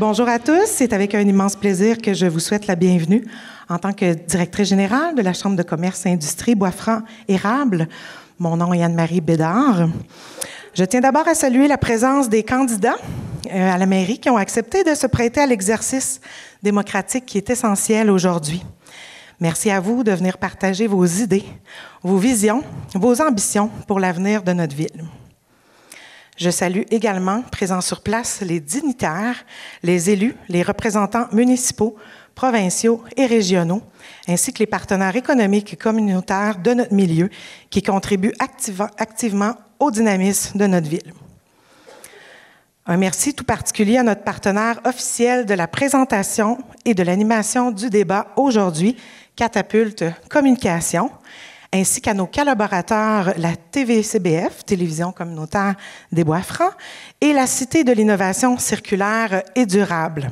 Bonjour à tous. C'est avec un immense plaisir que je vous souhaite la bienvenue en tant que directrice générale de la Chambre de commerce et industrie Bois-Franc-Érable. Mon nom est Anne-Marie Bédard. Je tiens d'abord à saluer la présence des candidats à la mairie qui ont accepté de se prêter à l'exercice démocratique qui est essentiel aujourd'hui. Merci à vous de venir partager vos idées, vos visions, vos ambitions pour l'avenir de notre ville. Je salue également, présents sur place, les dignitaires, les élus, les représentants municipaux, provinciaux et régionaux, ainsi que les partenaires économiques et communautaires de notre milieu qui contribuent activement au dynamisme de notre ville. Un merci tout particulier à notre partenaire officiel de la présentation et de l'animation du débat aujourd'hui, Catapulte Communication, ainsi qu'à nos collaborateurs, la TVCBF, Télévision communautaire des Bois-Francs, et la Cité de l'innovation circulaire et durable.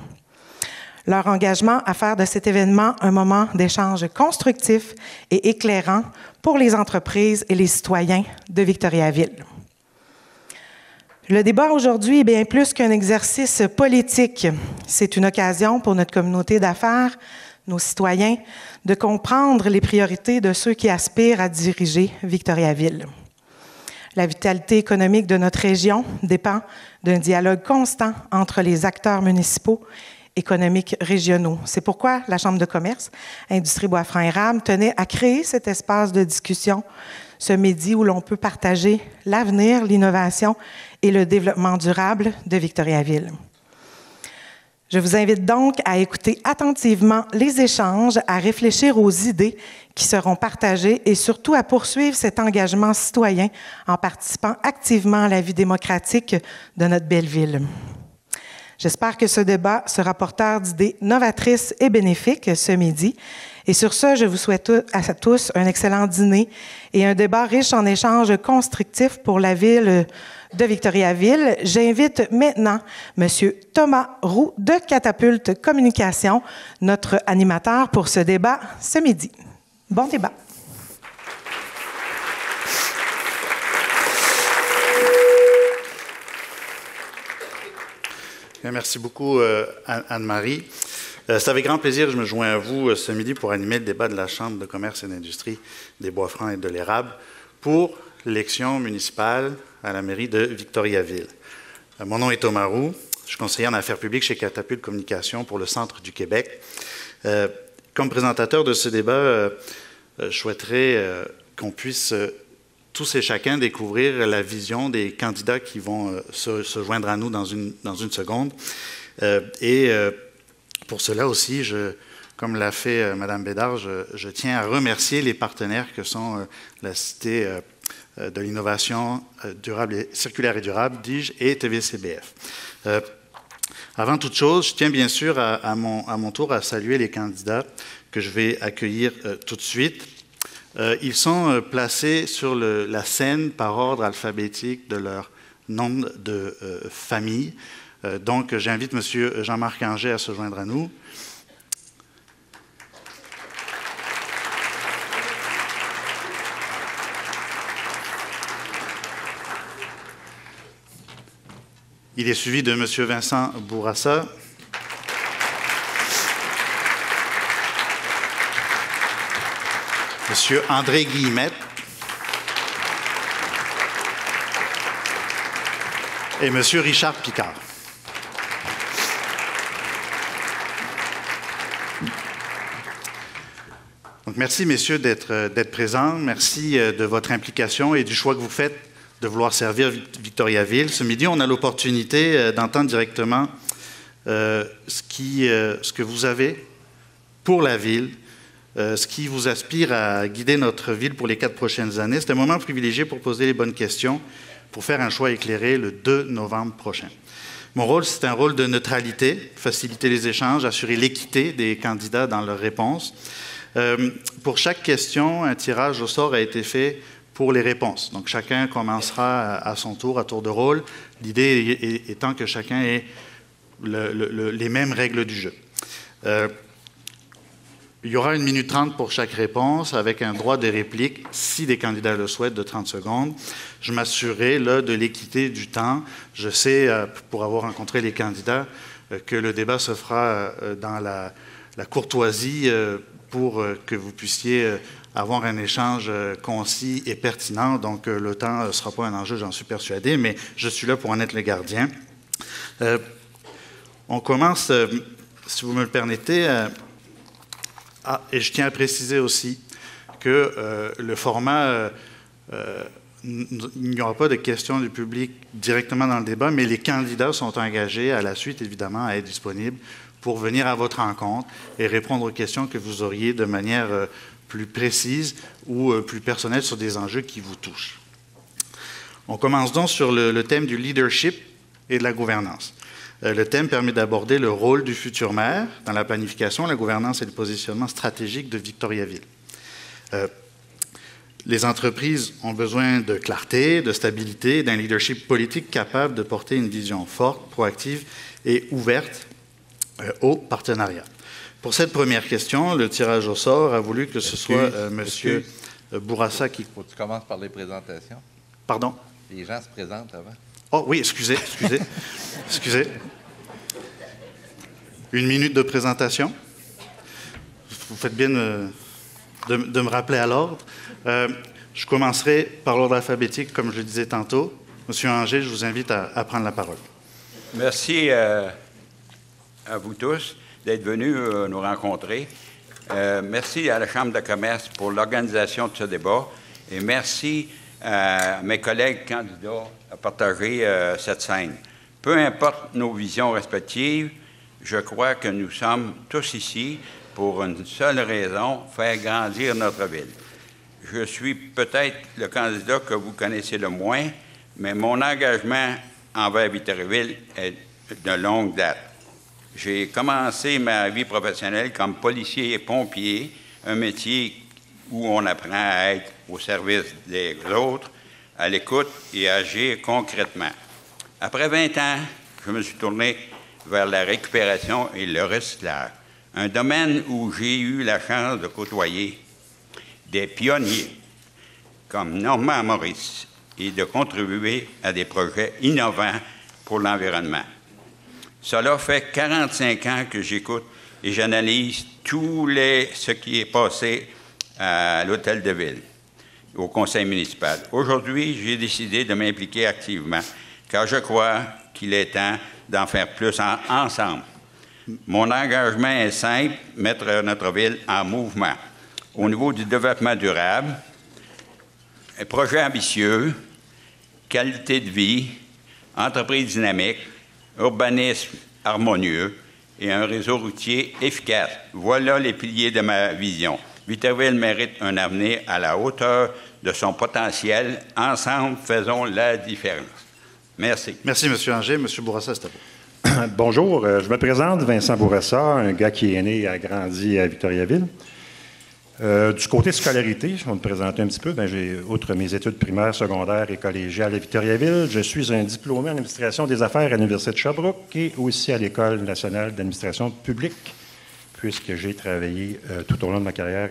Leur engagement à faire de cet événement un moment d'échange constructif et éclairant pour les entreprises et les citoyens de Victoriaville. Le débat aujourd'hui est bien plus qu'un exercice politique. C'est une occasion pour notre communauté d'affaires, nos citoyens, de comprendre les priorités de ceux qui aspirent à diriger Victoriaville. La vitalité économique de notre région dépend d'un dialogue constant entre les acteurs municipaux, économiques régionaux. C'est pourquoi la Chambre de commerce, Industrie Bois-Franc-Érable tenait à créer cet espace de discussion ce midi où l'on peut partager l'avenir, l'innovation et le développement durable de Victoriaville. Je vous invite donc à écouter attentivement les échanges, à réfléchir aux idées qui seront partagées et surtout à poursuivre cet engagement citoyen en participant activement à la vie démocratique de notre belle ville. J'espère que ce débat sera porteur d'idées novatrices et bénéfiques ce midi. Et sur ce, je vous souhaite à tous un excellent dîner et un débat riche en échanges constructifs pour la ville de Victoriaville. J'invite maintenant M. Thomas Roux de Catapulte Communication, notre animateur pour ce débat ce midi. Bon débat. Merci beaucoup, Anne-Marie. C'est avec grand plaisir que je me joins à vous ce midi pour animer le débat de la Chambre de commerce et d'industrie des Bois-Francs et de l'Érable pour l'élection municipale à la mairie de Victoriaville. Mon nom est Thomas Roux, je suis conseiller en affaires publiques chez Catapulte Communication pour le Centre du Québec. Comme présentateur de ce débat, je souhaiterais qu'on puisse tous et chacun découvrir la vision des candidats qui vont se joindre à nous dans une seconde. Pour cela aussi, comme l'a fait Mme Bédard, je tiens à remercier les partenaires que sont la Cité de l'innovation circulaire et durable, DIGE, et TVCBF. Avant toute chose, je tiens bien sûr à mon tour à saluer les candidats que je vais accueillir tout de suite. Ils sont placés sur la scène par ordre alphabétique de leur nom de famille. Donc, j'invite M. Jean-Marc Anger à se joindre à nous. Il est suivi de M. Vincent Bourassa. M. André Guillemette. Et M. Richard Picard. Donc, merci, messieurs, d'être présents. Merci de votre implication et du choix que vous faites de vouloir servir Victoriaville. Ce midi, on a l'opportunité d'entendre directement ce que vous avez pour la ville, ce qui vous aspire à guider notre ville pour les 4 prochaines années. C'est un moment privilégié pour poser les bonnes questions, pour faire un choix éclairé le 2 novembre prochain. Mon rôle, c'est un rôle de neutralité, faciliter les échanges, assurer l'équité des candidats dans leurs réponses. Pour chaque question, un tirage au sort a été fait pour les réponses. Donc, chacun commencera à son tour, à tour de rôle, l'idée étant que chacun ait les mêmes règles du jeu. Il y aura 1 minute 30 pour chaque réponse, avec un droit de réplique, si des candidats le souhaitent, de 30 secondes. Je m'assurerai là de l'équité du temps. Je sais, pour avoir rencontré les candidats, que le débat se fera dans la courtoisie pour que vous puissiez avoir un échange concis et pertinent. Donc, le temps ne sera pas un enjeu, j'en suis persuadé, mais je suis là pour en être le gardien. On commence, si vous me le permettez, et je tiens à préciser aussi que le format, il n'y aura pas de questions du public directement dans le débat, mais les candidats sont engagés à la suite, évidemment, à être disponibles pour venir à votre rencontre et répondre aux questions que vous auriez de manière plus précise ou plus personnelle sur des enjeux qui vous touchent. On commence donc sur le thème du leadership et de la gouvernance. Le thème permet d'aborder le rôle du futur maire dans la planification, la gouvernance et le positionnement stratégique de Victoriaville. Les entreprises ont besoin de clarté, de stabilité, d'un leadership politique capable de porter une vision forte, proactive et ouverte au partenariat. Pour cette première question, le tirage au sort a voulu que ce soit M. Bourassa qui... Faut que tu commences par les présentations. Pardon? Les gens se présentent avant. Oh oui, excusez. Une minute de présentation. Vous faites bien de me rappeler à l'ordre. Je commencerai par l'ordre alphabétique, comme je le disais tantôt. Monsieur Anger, je vous invite à prendre la parole. Merci à vous tous d'être venus nous rencontrer. Merci à la Chambre de commerce pour l'organisation de ce débat et merci à mes collègues candidats à partager cette scène. Peu importe nos visions respectives, je crois que nous sommes tous ici pour une seule raison, faire grandir notre ville. Je suis peut-être le candidat que vous connaissez le moins, mais mon engagement envers Victoriaville est de longue date. J'ai commencé ma vie professionnelle comme policier et pompier, un métier où on apprend à être au service des autres, à l'écoute et à agir concrètement. Après 20 ans, je me suis tourné vers la récupération et le recyclage, un domaine où j'ai eu la chance de côtoyer des pionniers comme Normand Maurice et de contribuer à des projets innovants pour l'environnement. Cela fait 45 ans que j'écoute et j'analyse ce qui est passé à l'Hôtel de Ville, au conseil municipal. Aujourd'hui, j'ai décidé de m'impliquer activement, car je crois qu'il est temps d'en faire plus ensemble. Mon engagement est simple, mettre notre ville en mouvement. Au niveau du développement durable, un projet ambitieux, qualité de vie, entreprise dynamique, urbanisme harmonieux et un réseau routier efficace. Voilà les piliers de ma vision. Victoriaville mérite un avenir à la hauteur de son potentiel. Ensemble, faisons la différence. Merci. Merci, M. Anger. M. Bourassa, c'est à vous. Bonjour, je me présente, Vincent Bourassa, un gars qui est né et a grandi à Victoriaville. Du côté scolarité, je vais me présenter un petit peu. Outre mes études primaires, secondaires et collégiales à Victoriaville, je suis un diplômé en administration des affaires à l'Université de Sherbrooke et aussi à l'École nationale d'administration publique, puisque j'ai travaillé tout au long de ma carrière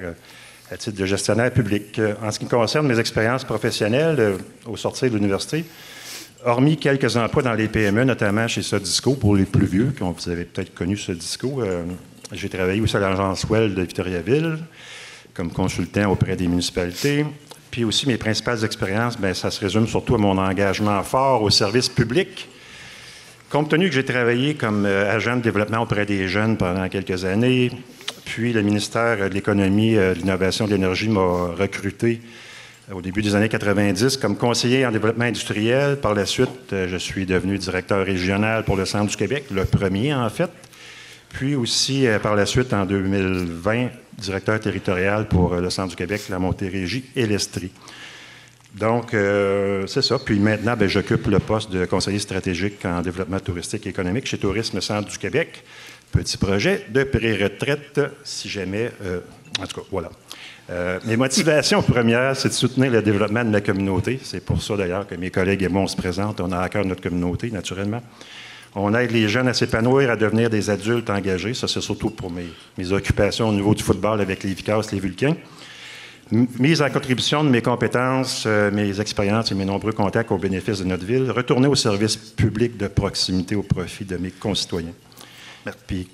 à titre de gestionnaire public. En ce qui concerne mes expériences professionnelles au sortir de l'université, hormis quelques emplois dans les PME, notamment chez Sodisco, pour les plus vieux, vous avez peut-être connu Sodisco, j'ai travaillé aussi à l'agence Well de Victoriaville, comme consultant auprès des municipalités. Puis aussi, mes principales expériences, ça se résume surtout à mon engagement fort au service public. Compte tenu que j'ai travaillé comme agent de développement auprès des jeunes pendant quelques années, puis le ministère de l'Économie, de l'Innovation et de l'Énergie m'a recruté au début des années 90 comme conseiller en développement industriel. Par la suite, je suis devenu directeur régional pour le Centre du Québec, le premier en fait. Puis aussi, par la suite, en 2020, directeur territorial pour le Centre du Québec, la Montérégie et l'Estrie. Donc, c'est ça. Puis maintenant, j'occupe le poste de conseiller stratégique en développement touristique et économique chez Tourisme Centre du Québec. Petit projet de pré-retraite, si jamais... en tout cas, voilà. Mes motivations premières, c'est de soutenir le développement de ma communauté. C'est pour ça, d'ailleurs, que mes collègues et moi, on se présente. On a à cœur notre communauté, naturellement. On aide les jeunes à s'épanouir, à devenir des adultes engagés. Ça, c'est surtout pour mes occupations au niveau du football avec les Vicars, les Vulcains. Mise en contribution de mes compétences, mes expériences et mes nombreux contacts au bénéfice de notre ville. Retourner au service public de proximité au profit de mes concitoyens. Puis,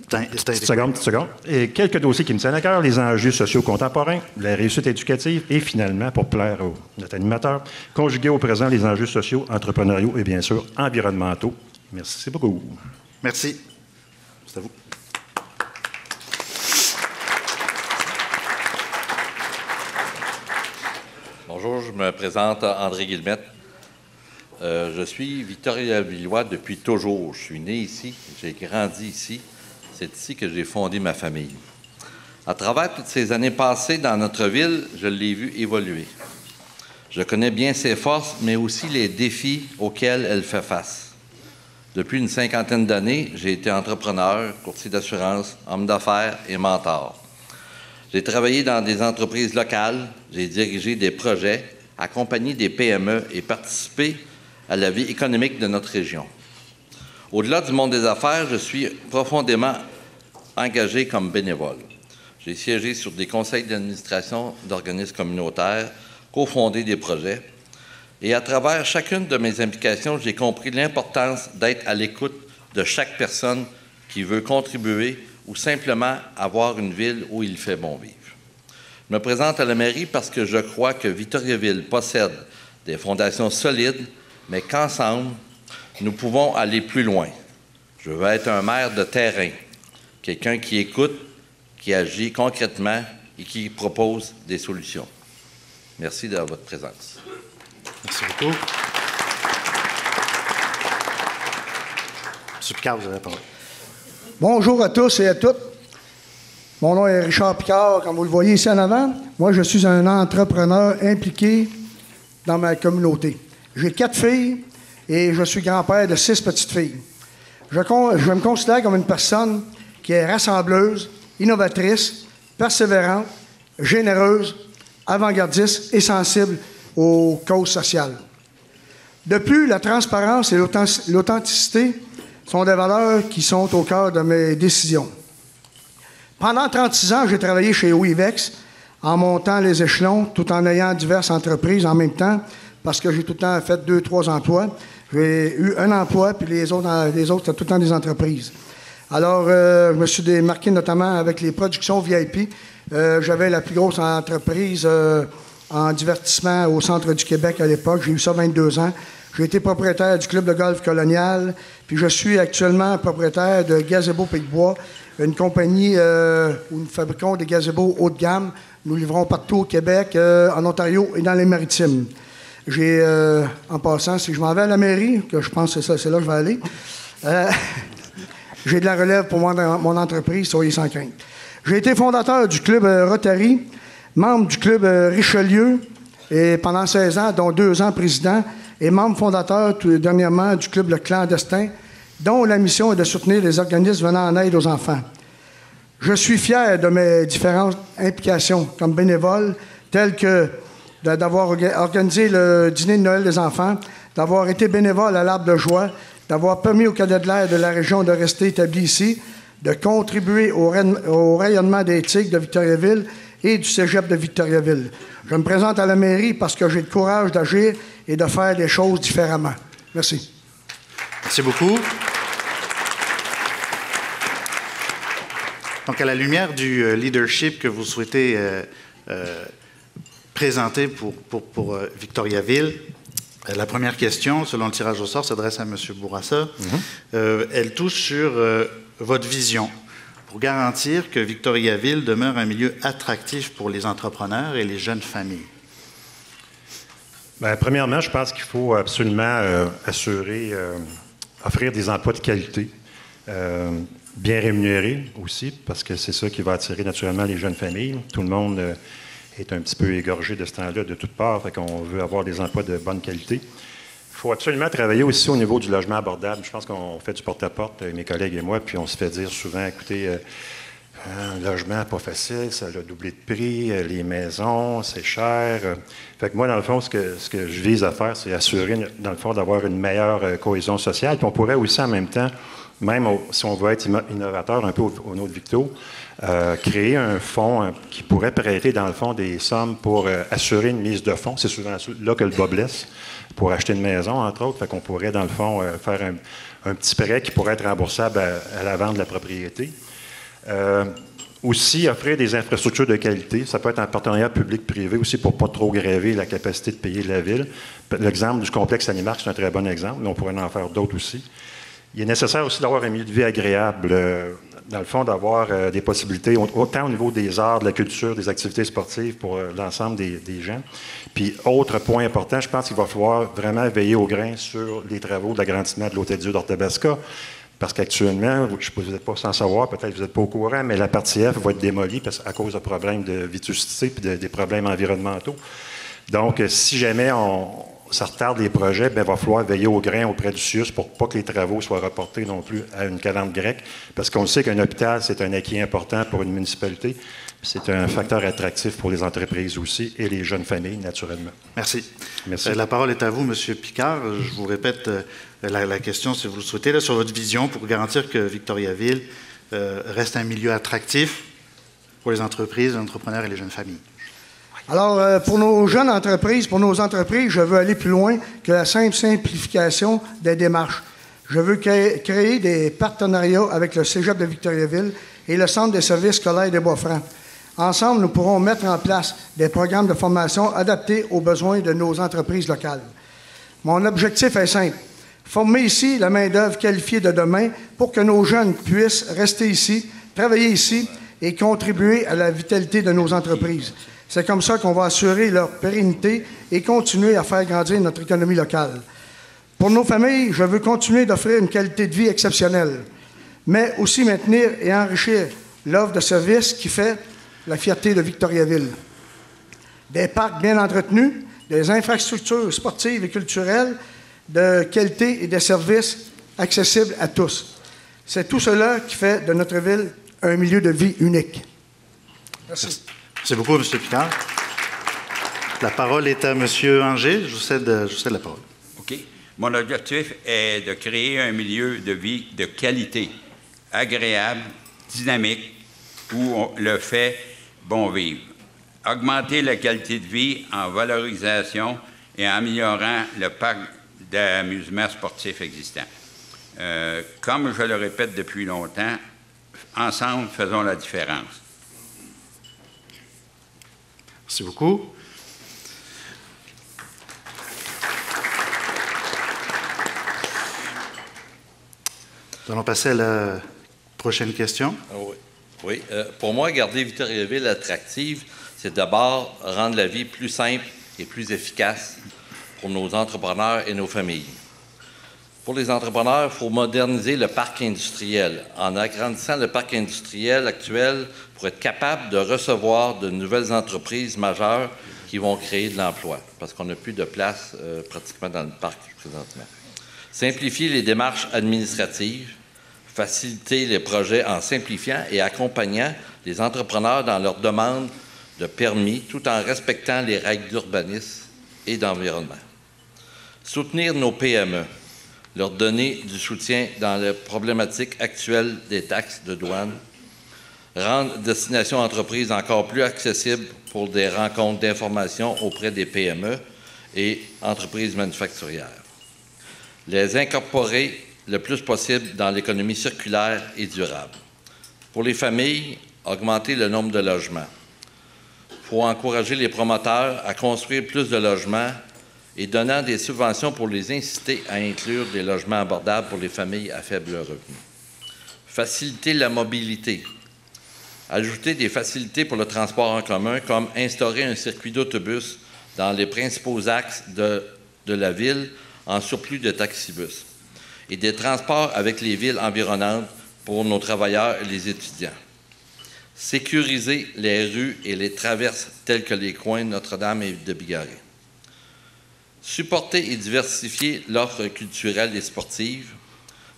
petite seconde. Et quelques dossiers qui me tiennent à cœur, les enjeux sociaux contemporains, la réussite éducative et finalement, pour plaire à notre animateur, conjuguer au présent les enjeux sociaux, entrepreneuriaux et bien sûr environnementaux. Merci beaucoup. Merci. C'est à vous. Bonjour, je me présente André Guillemette. Je suis Victoriavillois depuis toujours. Je suis né ici, j'ai grandi ici. C'est ici que j'ai fondé ma famille. À travers toutes ces années passées dans notre ville, je l'ai vu évoluer. Je connais bien ses forces, mais aussi les défis auxquels elle fait face. Depuis une cinquantaine d'années, j'ai été entrepreneur, courtier d'assurance, homme d'affaires et mentor. J'ai travaillé dans des entreprises locales, j'ai dirigé des projets, accompagné des PME et participé à la vie économique de notre région. Au-delà du monde des affaires, je suis profondément engagé comme bénévole. J'ai siégé sur des conseils d'administration d'organismes communautaires, cofondé des projets, et à travers chacune de mes implications, j'ai compris l'importance d'être à l'écoute de chaque personne qui veut contribuer ou simplement avoir une ville où il fait bon vivre. Je me présente à la mairie parce que je crois que Victoriaville possède des fondations solides, mais qu'ensemble, nous pouvons aller plus loin. Je veux être un maire de terrain, quelqu'un qui écoute, qui agit concrètement et qui propose des solutions. Merci de votre présence. Merci beaucoup. M. Picard, vous avez la parole. Bonjour à tous et à toutes. Mon nom est Richard Picard, comme vous le voyez ici en avant. Moi, je suis un entrepreneur impliqué dans ma communauté. J'ai 4 filles et je suis grand-père de 6 petites filles. Je me considère comme une personne qui est rassembleuse, innovatrice, persévérante, généreuse, avant-gardiste et sensible aux causes sociales. De plus, la transparence et l'authenticité sont des valeurs qui sont au cœur de mes décisions. Pendant 36 ans, j'ai travaillé chez Wevex en montant les échelons tout en ayant diverses entreprises en même temps parce que j'ai tout le temps fait 2-3 emplois. J'ai eu un emploi, puis les autres c'était tout le temps des entreprises. Alors, je me suis démarqué notamment avec les productions VIP. J'avais la plus grosse entreprise en divertissement au centre du Québec à l'époque. J'ai eu ça 22 ans. J'ai été propriétaire du club de golf colonial, puis je suis actuellement propriétaire de Gazebo Pic-Bois, une compagnie où nous fabriquons des gazebos haut de gamme. Nous livrons partout au Québec, en Ontario et dans les Maritimes. J'ai, en passant, si je m'en vais à la mairie, que je pense que c'est là que je vais aller, j'ai de la relève pour mon entreprise, soyez sans crainte. J'ai été fondateur du club Rotary, membre du club Richelieu, et pendant 16 ans, dont 2 ans président, et membre fondateur dernièrement du club Le Clandestin, dont la mission est de soutenir les organismes venant en aide aux enfants. Je suis fier de mes différentes implications comme bénévole, telles que d'avoir organisé le dîner de Noël des enfants, d'avoir été bénévole à l'Arbre de Joie, d'avoir permis aux cadets de l'air de la région de rester établis ici, de contribuer au rayonnement des Tigres de Victoriaville et du cégep de Victoriaville. Je me présente à la mairie parce que j'ai le courage d'agir et de faire les choses différemment. Merci. Merci beaucoup. Donc, à la lumière du leadership que vous souhaitez présenter pour Victoriaville, la première question, selon le tirage au sort, s'adresse à M. Bourassa. Elle touche sur votre vision pour garantir que Victoriaville demeure un milieu attractif pour les entrepreneurs et les jeunes familles. Bien, premièrement, je pense qu'il faut absolument offrir des emplois de qualité, bien rémunérés aussi, parce que c'est ça qui va attirer naturellement les jeunes familles. Tout le monde est un petit peu égorgé de ce temps-là de toutes parts, fait qu'on veut avoir des emplois de bonne qualité. Il faut absolument travailler aussi au niveau du logement abordable. Je pense qu'on fait du porte-à-porte, mes collègues et moi, puis on se fait dire souvent, écoutez, un logement pas facile, ça a doublé de prix, les maisons, c'est cher. Fait que moi, dans le fond, ce que je vise à faire, c'est assurer, dans le fond, d'avoir une meilleure cohésion sociale. Puis on pourrait aussi, en même temps, même si on veut être innovateur un peu au Nord Victo, créer un fonds qui pourrait prêter, dans le fond, des sommes pour assurer une mise de fonds. C'est souvent là que le bas blesse, pour acheter une maison, entre autres. Fait qu'on pourrait, dans le fond, faire un petit prêt qui pourrait être remboursable à la vente de la propriété. Aussi, offrir des infrastructures de qualité. Ça peut être en partenariat public-privé aussi pour ne pas trop gréver la capacité de payer de la ville. L'exemple du complexe Animark, c'est un très bon exemple, mais on pourrait en faire d'autres aussi. Il est nécessaire aussi d'avoir un milieu de vie agréable. Dans le fond, d'avoir des possibilités, autant au niveau des arts, de la culture, des activités sportives pour l'ensemble des gens. Puis, autre point important, je pense qu'il va falloir vraiment veiller au grain sur les travaux d'agrandissement de l'Hôtel-Dieu d'Orthabasca. Parce qu'actuellement, je ne sais pas, vous n'êtes pas sans savoir, peut-être que vous n'êtes pas au courant, mais la partie F va être démolie à cause de problèmes de vétusté et des problèmes environnementaux. Donc, si jamais ça retarde les projets, il va falloir veiller au grain auprès du CIUS pour pas que les travaux soient reportés non plus à une calentre grecque. Parce qu'on sait qu'un hôpital, c'est un acquis important pour une municipalité. C'est un facteur attractif pour les entreprises aussi et les jeunes familles, naturellement. Merci. Merci. La parole est à vous, M. Picard. Je vous répète la question, si vous le souhaitez, là, sur votre vision pour garantir que Victoriaville reste un milieu attractif pour les entreprises, les entrepreneurs et les jeunes familles. Alors, pour nos jeunes entreprises, pour nos entreprises, je veux aller plus loin que la simple simplification des démarches. Je veux créer des partenariats avec le Cégep de Victoriaville et le Centre des services scolaires des Bois-Francs. Ensemble, nous pourrons mettre en place des programmes de formation adaptés aux besoins de nos entreprises locales. Mon objectif est simple. Former ici la main-d'œuvre qualifiée de demain pour que nos jeunes puissent rester ici, travailler ici et contribuer à la vitalité de nos entreprises. C'est comme ça qu'on va assurer leur pérennité et continuer à faire grandir notre économie locale. Pour nos familles, je veux continuer d'offrir une qualité de vie exceptionnelle, mais aussi maintenir et enrichir l'offre de services qui fait la fierté de Victoriaville. Des parcs bien entretenus, des infrastructures sportives et culturelles de qualité et des services accessibles à tous. C'est tout cela qui fait de notre ville un milieu de vie unique. Merci. Merci beaucoup, M. Picard. La parole est à M. Anger. Je vous cède la parole. OK. Mon objectif est de créer un milieu de vie de qualité, agréable, dynamique, où le fait bon vivre. Augmenter la qualité de vie en valorisation et en améliorant le parc d'amusement sportif existant. Comme je le répète depuis longtemps, ensemble, faisons la différence. Merci beaucoup. Nous allons passer à la prochaine question. Oui. Pour moi, garder Victoriaville attractive, c'est d'abord rendre la vie plus simple et plus efficace pour nos entrepreneurs et nos familles. Pour les entrepreneurs, il faut moderniser le parc industriel en agrandissant le parc industriel actuel pour être capable de recevoir de nouvelles entreprises majeures qui vont créer de l'emploi, parce qu'on n'a plus de place pratiquement dans le parc présentement. Simplifier les démarches administratives, faciliter les projets en simplifiant et accompagnant les entrepreneurs dans leur demande de permis, tout en respectant les règles d'urbanisme et d'environnement. Soutenir nos PME, leur donner du soutien dans les problématiques actuelles des taxes de douane, rendre Destination Entreprise encore plus accessible pour des rencontres d'information auprès des PME et entreprises manufacturières. Les incorporer le plus possible dans l'économie circulaire et durable. Pour les familles, augmenter le nombre de logements. Il faut encourager les promoteurs à construire plus de logements et donnant des subventions pour les inciter à inclure des logements abordables pour les familles à faible revenu. Faciliter la mobilité. Ajouter des facilités pour le transport en commun, comme instaurer un circuit d'autobus dans les principaux axes de la ville en surplus de taxibus et des transports avec les villes environnantes pour nos travailleurs et les étudiants. Sécuriser les rues et les traverses telles que les coins de Notre-Dame et de Bigarré. Supporter et diversifier l'offre culturelle et sportive.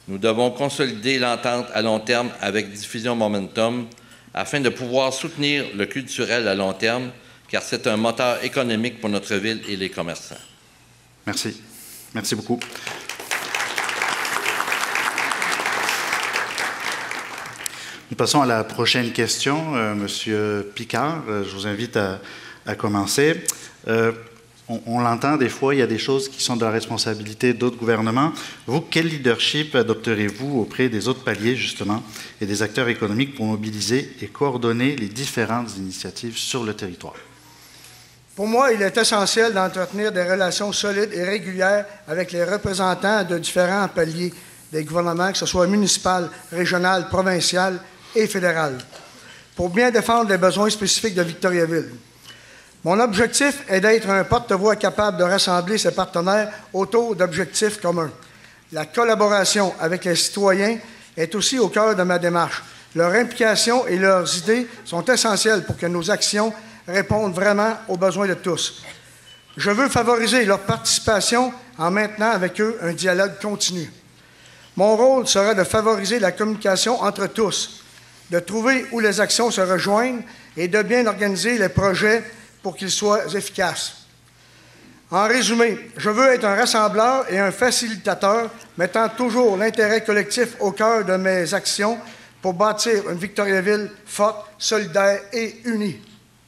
Nous devons consolider l'entente à long terme avec Diffusion Momentum afin de pouvoir soutenir le culturel à long terme, car c'est un moteur économique pour notre ville et les commerçants. Merci. Merci beaucoup. Nous passons à la prochaine question. Monsieur Picard, je vous invite à commencer. On l'entend des fois, il y a des choses qui sont de la responsabilité d'autres gouvernements. Vous, quel leadership adopterez-vous auprès des autres paliers, justement, et des acteurs économiques pour mobiliser et coordonner les différentes initiatives sur le territoire? Pour moi, il est essentiel d'entretenir des relations solides et régulières avec les représentants de différents paliers des gouvernements, que ce soit municipal, régional, provincial et fédéral, pour bien défendre les besoins spécifiques de Victoriaville. Mon objectif est d'être un porte-voix capable de rassembler ses partenaires autour d'objectifs communs. La collaboration avec les citoyens est aussi au cœur de ma démarche. Leur implication et leurs idées sont essentielles pour que nos actions répondent vraiment aux besoins de tous. Je veux favoriser leur participation en maintenant avec eux un dialogue continu. Mon rôle sera de favoriser la communication entre tous, de trouver où les actions se rejoignent et de bien organiser les projets pour qu'ils soient efficaces. En résumé, je veux être un rassembleur et un facilitateur, mettant toujours l'intérêt collectif au cœur de mes actions pour bâtir une Victoriaville forte, solidaire et unie.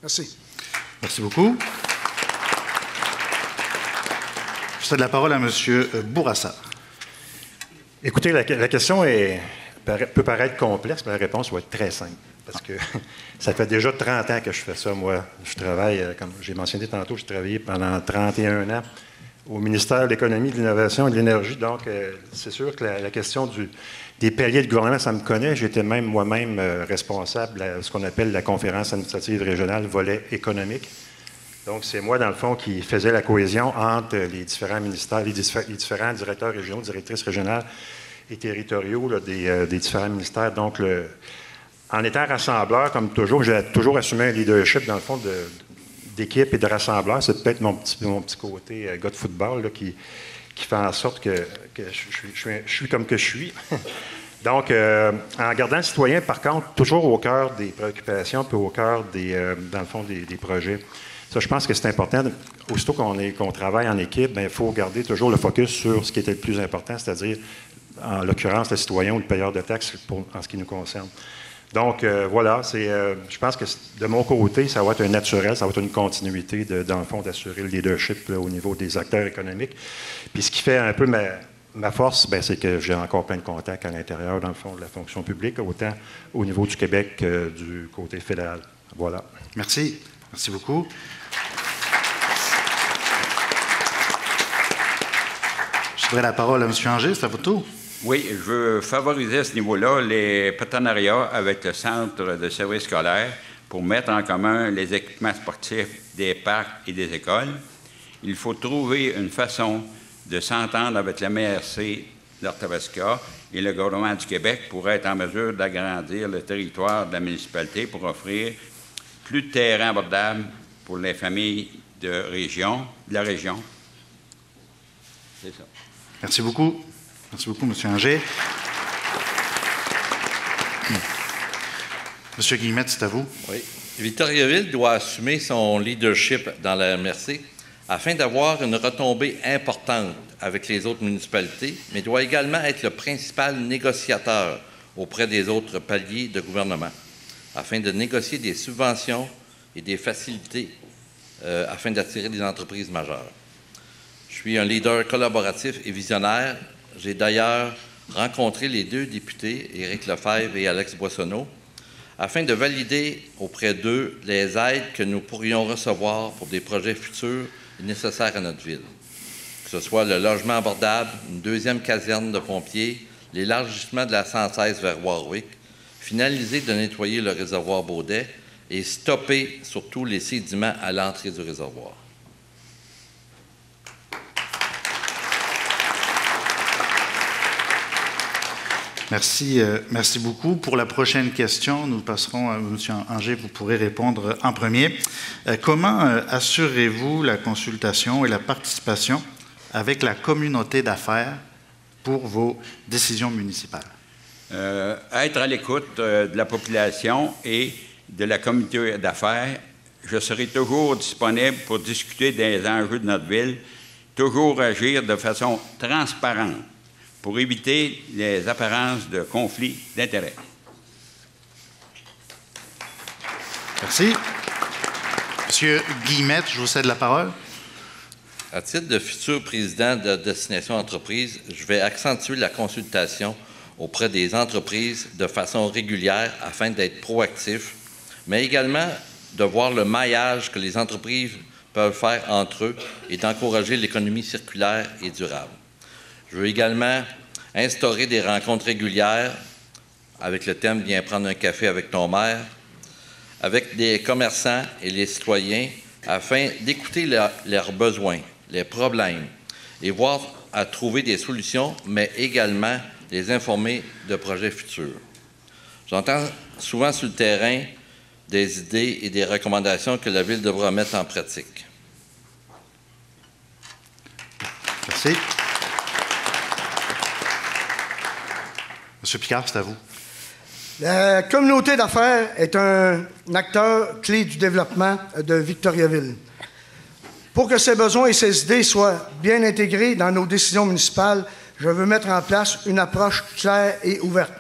Merci. Merci beaucoup. Je cède la parole à M. Bourassa. Écoutez, la question peut paraître complexe, mais la réponse va être très simple. Parce que ça fait déjà 30 ans que je fais ça, moi. Je travaille, comme j'ai mentionné tantôt, j'ai travaillé pendant 31 ans au ministère de l'Économie, de l'Innovation et de l'Énergie. Donc, c'est sûr que la question des paliers de gouvernement, ça me connaît. J'étais même moi-même responsable de ce qu'on appelle la conférence administrative régionale, volet économique. Donc, c'est moi, dans le fond, qui faisais la cohésion entre les différents ministères, les différents directeurs régionaux, directrices régionales et territoriaux là, des différents ministères. Donc, en étant rassembleur, comme toujours, j'ai toujours assumé un leadership, dans le fond, d'équipe et de rassembleur. C'est peut-être mon petit côté gars de football là, qui fait en sorte que je suis comme que je suis. Donc, en gardant le citoyen, par contre, toujours au cœur des préoccupations puis au cœur, dans le fond, des projets. Ça, je pense que c'est important. Aussitôt qu'on travaille en équipe, il faut garder toujours le focus sur ce qui était le plus important, c'est-à-dire, en l'occurrence, le citoyen ou le payeur de taxes en ce qui nous concerne. Donc, voilà, je pense que de mon côté, ça va être un naturel, ça va être une continuité, dans le fond, d'assurer le leadership là, au niveau des acteurs économiques. Puis ce qui fait un peu ma force, c'est que j'ai encore plein de contacts à l'intérieur, dans le fond, de la fonction publique, autant au niveau du Québec que du côté fédéral. Voilà. Merci. Merci beaucoup. Je donnerai la parole à M. Anger, c'est à votre tour. Oui, je veux favoriser à ce niveau-là les partenariats avec le Centre de services scolaires pour mettre en commun les équipements sportifs des parcs et des écoles. Il faut trouver une façon de s'entendre avec la MRC d'Arthabasca et le gouvernement du Québec pour être en mesure d'agrandir le territoire de la municipalité pour offrir plus de terrains abordables pour les familles de la région. C'est ça. Merci beaucoup. Merci beaucoup, M. Anger. M. Guillemette, c'est à vous. Oui. Victoriaville doit assumer son leadership dans la MRC afin d'avoir une retombée importante avec les autres municipalités, mais doit également être le principal négociateur auprès des autres paliers de gouvernement, afin de négocier des subventions et des facilités afin d'attirer des entreprises majeures. Je suis un leader collaboratif et visionnaire. J'ai d'ailleurs rencontré les deux députés, Éric Lefebvre et Alex Boissonneau, afin de valider auprès d'eux les aides que nous pourrions recevoir pour des projets futurs et nécessaires à notre ville, que ce soit le logement abordable, une deuxième caserne de pompiers, l'élargissement de la 116 vers Warwick, finaliser de nettoyer le réservoir Baudet et stopper surtout les sédiments à l'entrée du réservoir. Merci, merci beaucoup. Pour la prochaine question, nous passerons à M. Anger, vous pourrez répondre en premier. Comment assurez-vous la consultation et la participation avec la communauté d'affaires pour vos décisions municipales? Être à l'écoute de la population et de la communauté d'affaires. Je serai toujours disponible pour discuter des enjeux de notre ville, toujours agir de façon transparente pour éviter les apparences de conflits d'intérêts. Merci. Monsieur Guillemette, je vous cède la parole. À titre de futur président de Destination Entreprise, je vais accentuer la consultation auprès des entreprises de façon régulière afin d'être proactif, mais également de voir le maillage que les entreprises peuvent faire entre eux et d'encourager l'économie circulaire et durable. Je veux également instaurer des rencontres régulières avec le thème « Viens prendre un café avec ton maire », avec des commerçants et les citoyens afin d'écouter leurs besoins, les problèmes et voir à trouver des solutions, mais également les informer de projets futurs. J'entends souvent sur le terrain des idées et des recommandations que la Ville devra mettre en pratique. Merci. Monsieur Picard, c'est à vous. La communauté d'affaires est un acteur clé du développement de Victoriaville. Pour que ses besoins et ses idées soient bien intégrés dans nos décisions municipales, je veux mettre en place une approche claire et ouverte.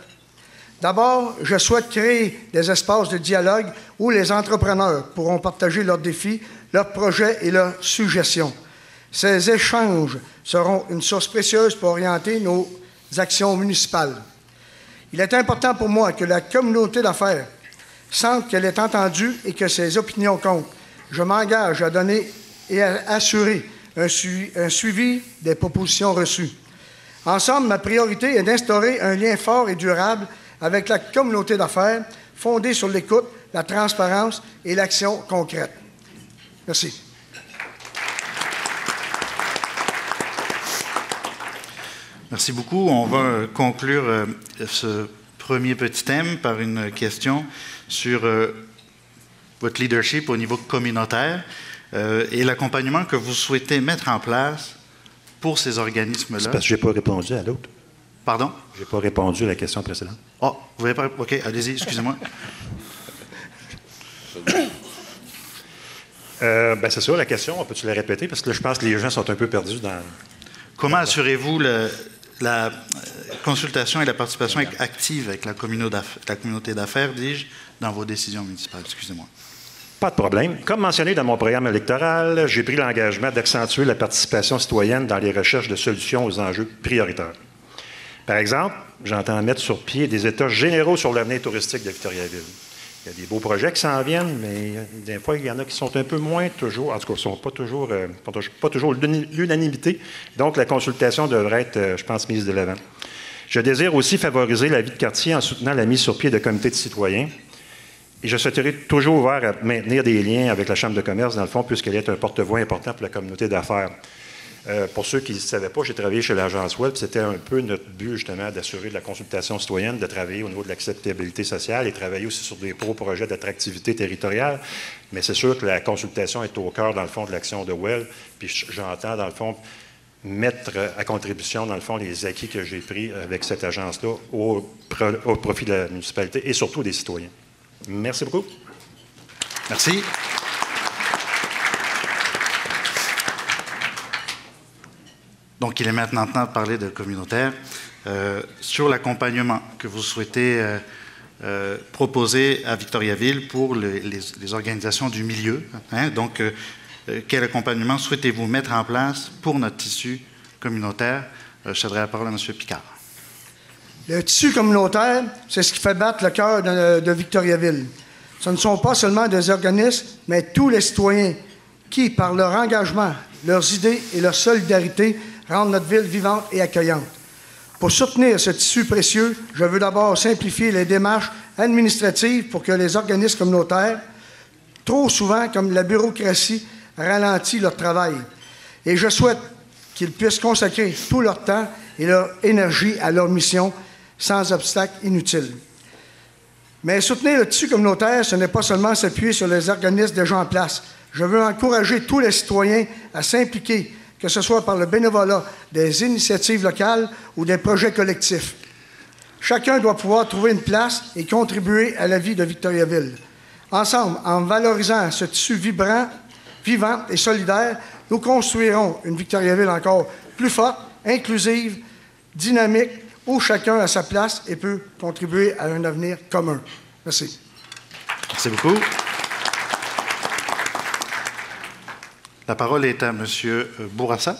D'abord, je souhaite créer des espaces de dialogue où les entrepreneurs pourront partager leurs défis, leurs projets et leurs suggestions. Ces échanges seront une source précieuse pour orienter nos actions municipales. Il est important pour moi que la communauté d'affaires sente qu'elle est entendue et que ses opinions comptent. Je m'engage à donner et à assurer un suivi des propositions reçues. En somme, ma priorité est d'instaurer un lien fort et durable avec la communauté d'affaires, fondé sur l'écoute, la transparence et l'action concrète. Merci. Merci beaucoup. On va conclure ce premier petit thème par une question sur votre leadership au niveau communautaire et l'accompagnement que vous souhaitez mettre en place pour ces organismes-là. C'est parce que je n'ai pas répondu à l'autre. Pardon? Je n'ai pas répondu à la question précédente. Oh, vous n'avez pas... OK, allez-y, excusez-moi. C'est ça, la question. Peux-tu la répéter? Parce que là, je pense que les gens sont un peu perdus dans... Comment assurez-vous la consultation et la participation active avec la communauté d'affaires, dis-je, dans vos décisions municipales? Excusez-moi. Pas de problème. Comme mentionné dans mon programme électoral, j'ai pris l'engagement d'accentuer la participation citoyenne dans les recherches de solutions aux enjeux prioritaires. Par exemple, j'entends mettre sur pied des états généraux sur l'avenir touristique de Victoriaville. Il y a des beaux projets qui s'en viennent, mais des fois, il y en a qui sont un peu moins toujours, en tout cas, ne sont pas toujours l'unanimité. Donc, la consultation devrait être, je pense, mise de l'avant. Je désire aussi favoriser la vie de quartier en soutenant la mise sur pied de comités de citoyens. Et je souhaiterais toujours ouvert à maintenir des liens avec la Chambre de commerce, dans le fond, puisqu'elle est un porte-voix important pour la communauté d'affaires. Pour ceux qui ne savaient pas, j'ai travaillé chez l'Agence Web. C'était un peu notre but, justement, d'assurer de la consultation citoyenne, de travailler au niveau de l'acceptabilité sociale et travailler aussi sur des projets d'attractivité territoriale. Mais c'est sûr que la consultation est au cœur, dans le fond, de l'action de Well. Puis j'entends, dans le fond, mettre à contribution, dans le fond, les acquis que j'ai pris avec cette agence-là au profit de la municipalité et surtout des citoyens. Merci beaucoup. Merci. Donc, il est maintenant temps de parler de communautaire. Sur l'accompagnement que vous souhaitez proposer à Victoriaville pour les organisations du milieu. Donc, quel accompagnement souhaitez-vous mettre en place pour notre tissu communautaire? Je céderai la parole à M. Picard. Le tissu communautaire, c'est ce qui fait battre le cœur de Victoriaville. Ce ne sont pas seulement des organismes, mais tous les citoyens qui, par leur engagement, leurs idées et leur solidarité, rendent notre ville vivante et accueillante. Pour soutenir ce tissu précieux, je veux d'abord simplifier les démarches administratives pour que les organismes communautaires, trop souvent comme la bureaucratie, ralentissent leur travail. Et je souhaite qu'ils puissent consacrer tout leur temps et leur énergie à leur mission sans obstacle inutile. Mais soutenir le tissu communautaire, ce n'est pas seulement s'appuyer sur les organismes déjà en place. Je veux encourager tous les citoyens à s'impliquer, que ce soit par le bénévolat, des initiatives locales ou des projets collectifs. Chacun doit pouvoir trouver une place et contribuer à la vie de Victoriaville. Ensemble, en valorisant ce tissu vivant et solidaire, nous construirons une Victoriaville encore plus forte, inclusive, dynamique, où chacun a sa place et peut contribuer à un avenir commun. Merci. Merci beaucoup. La parole est à M. Bourassa.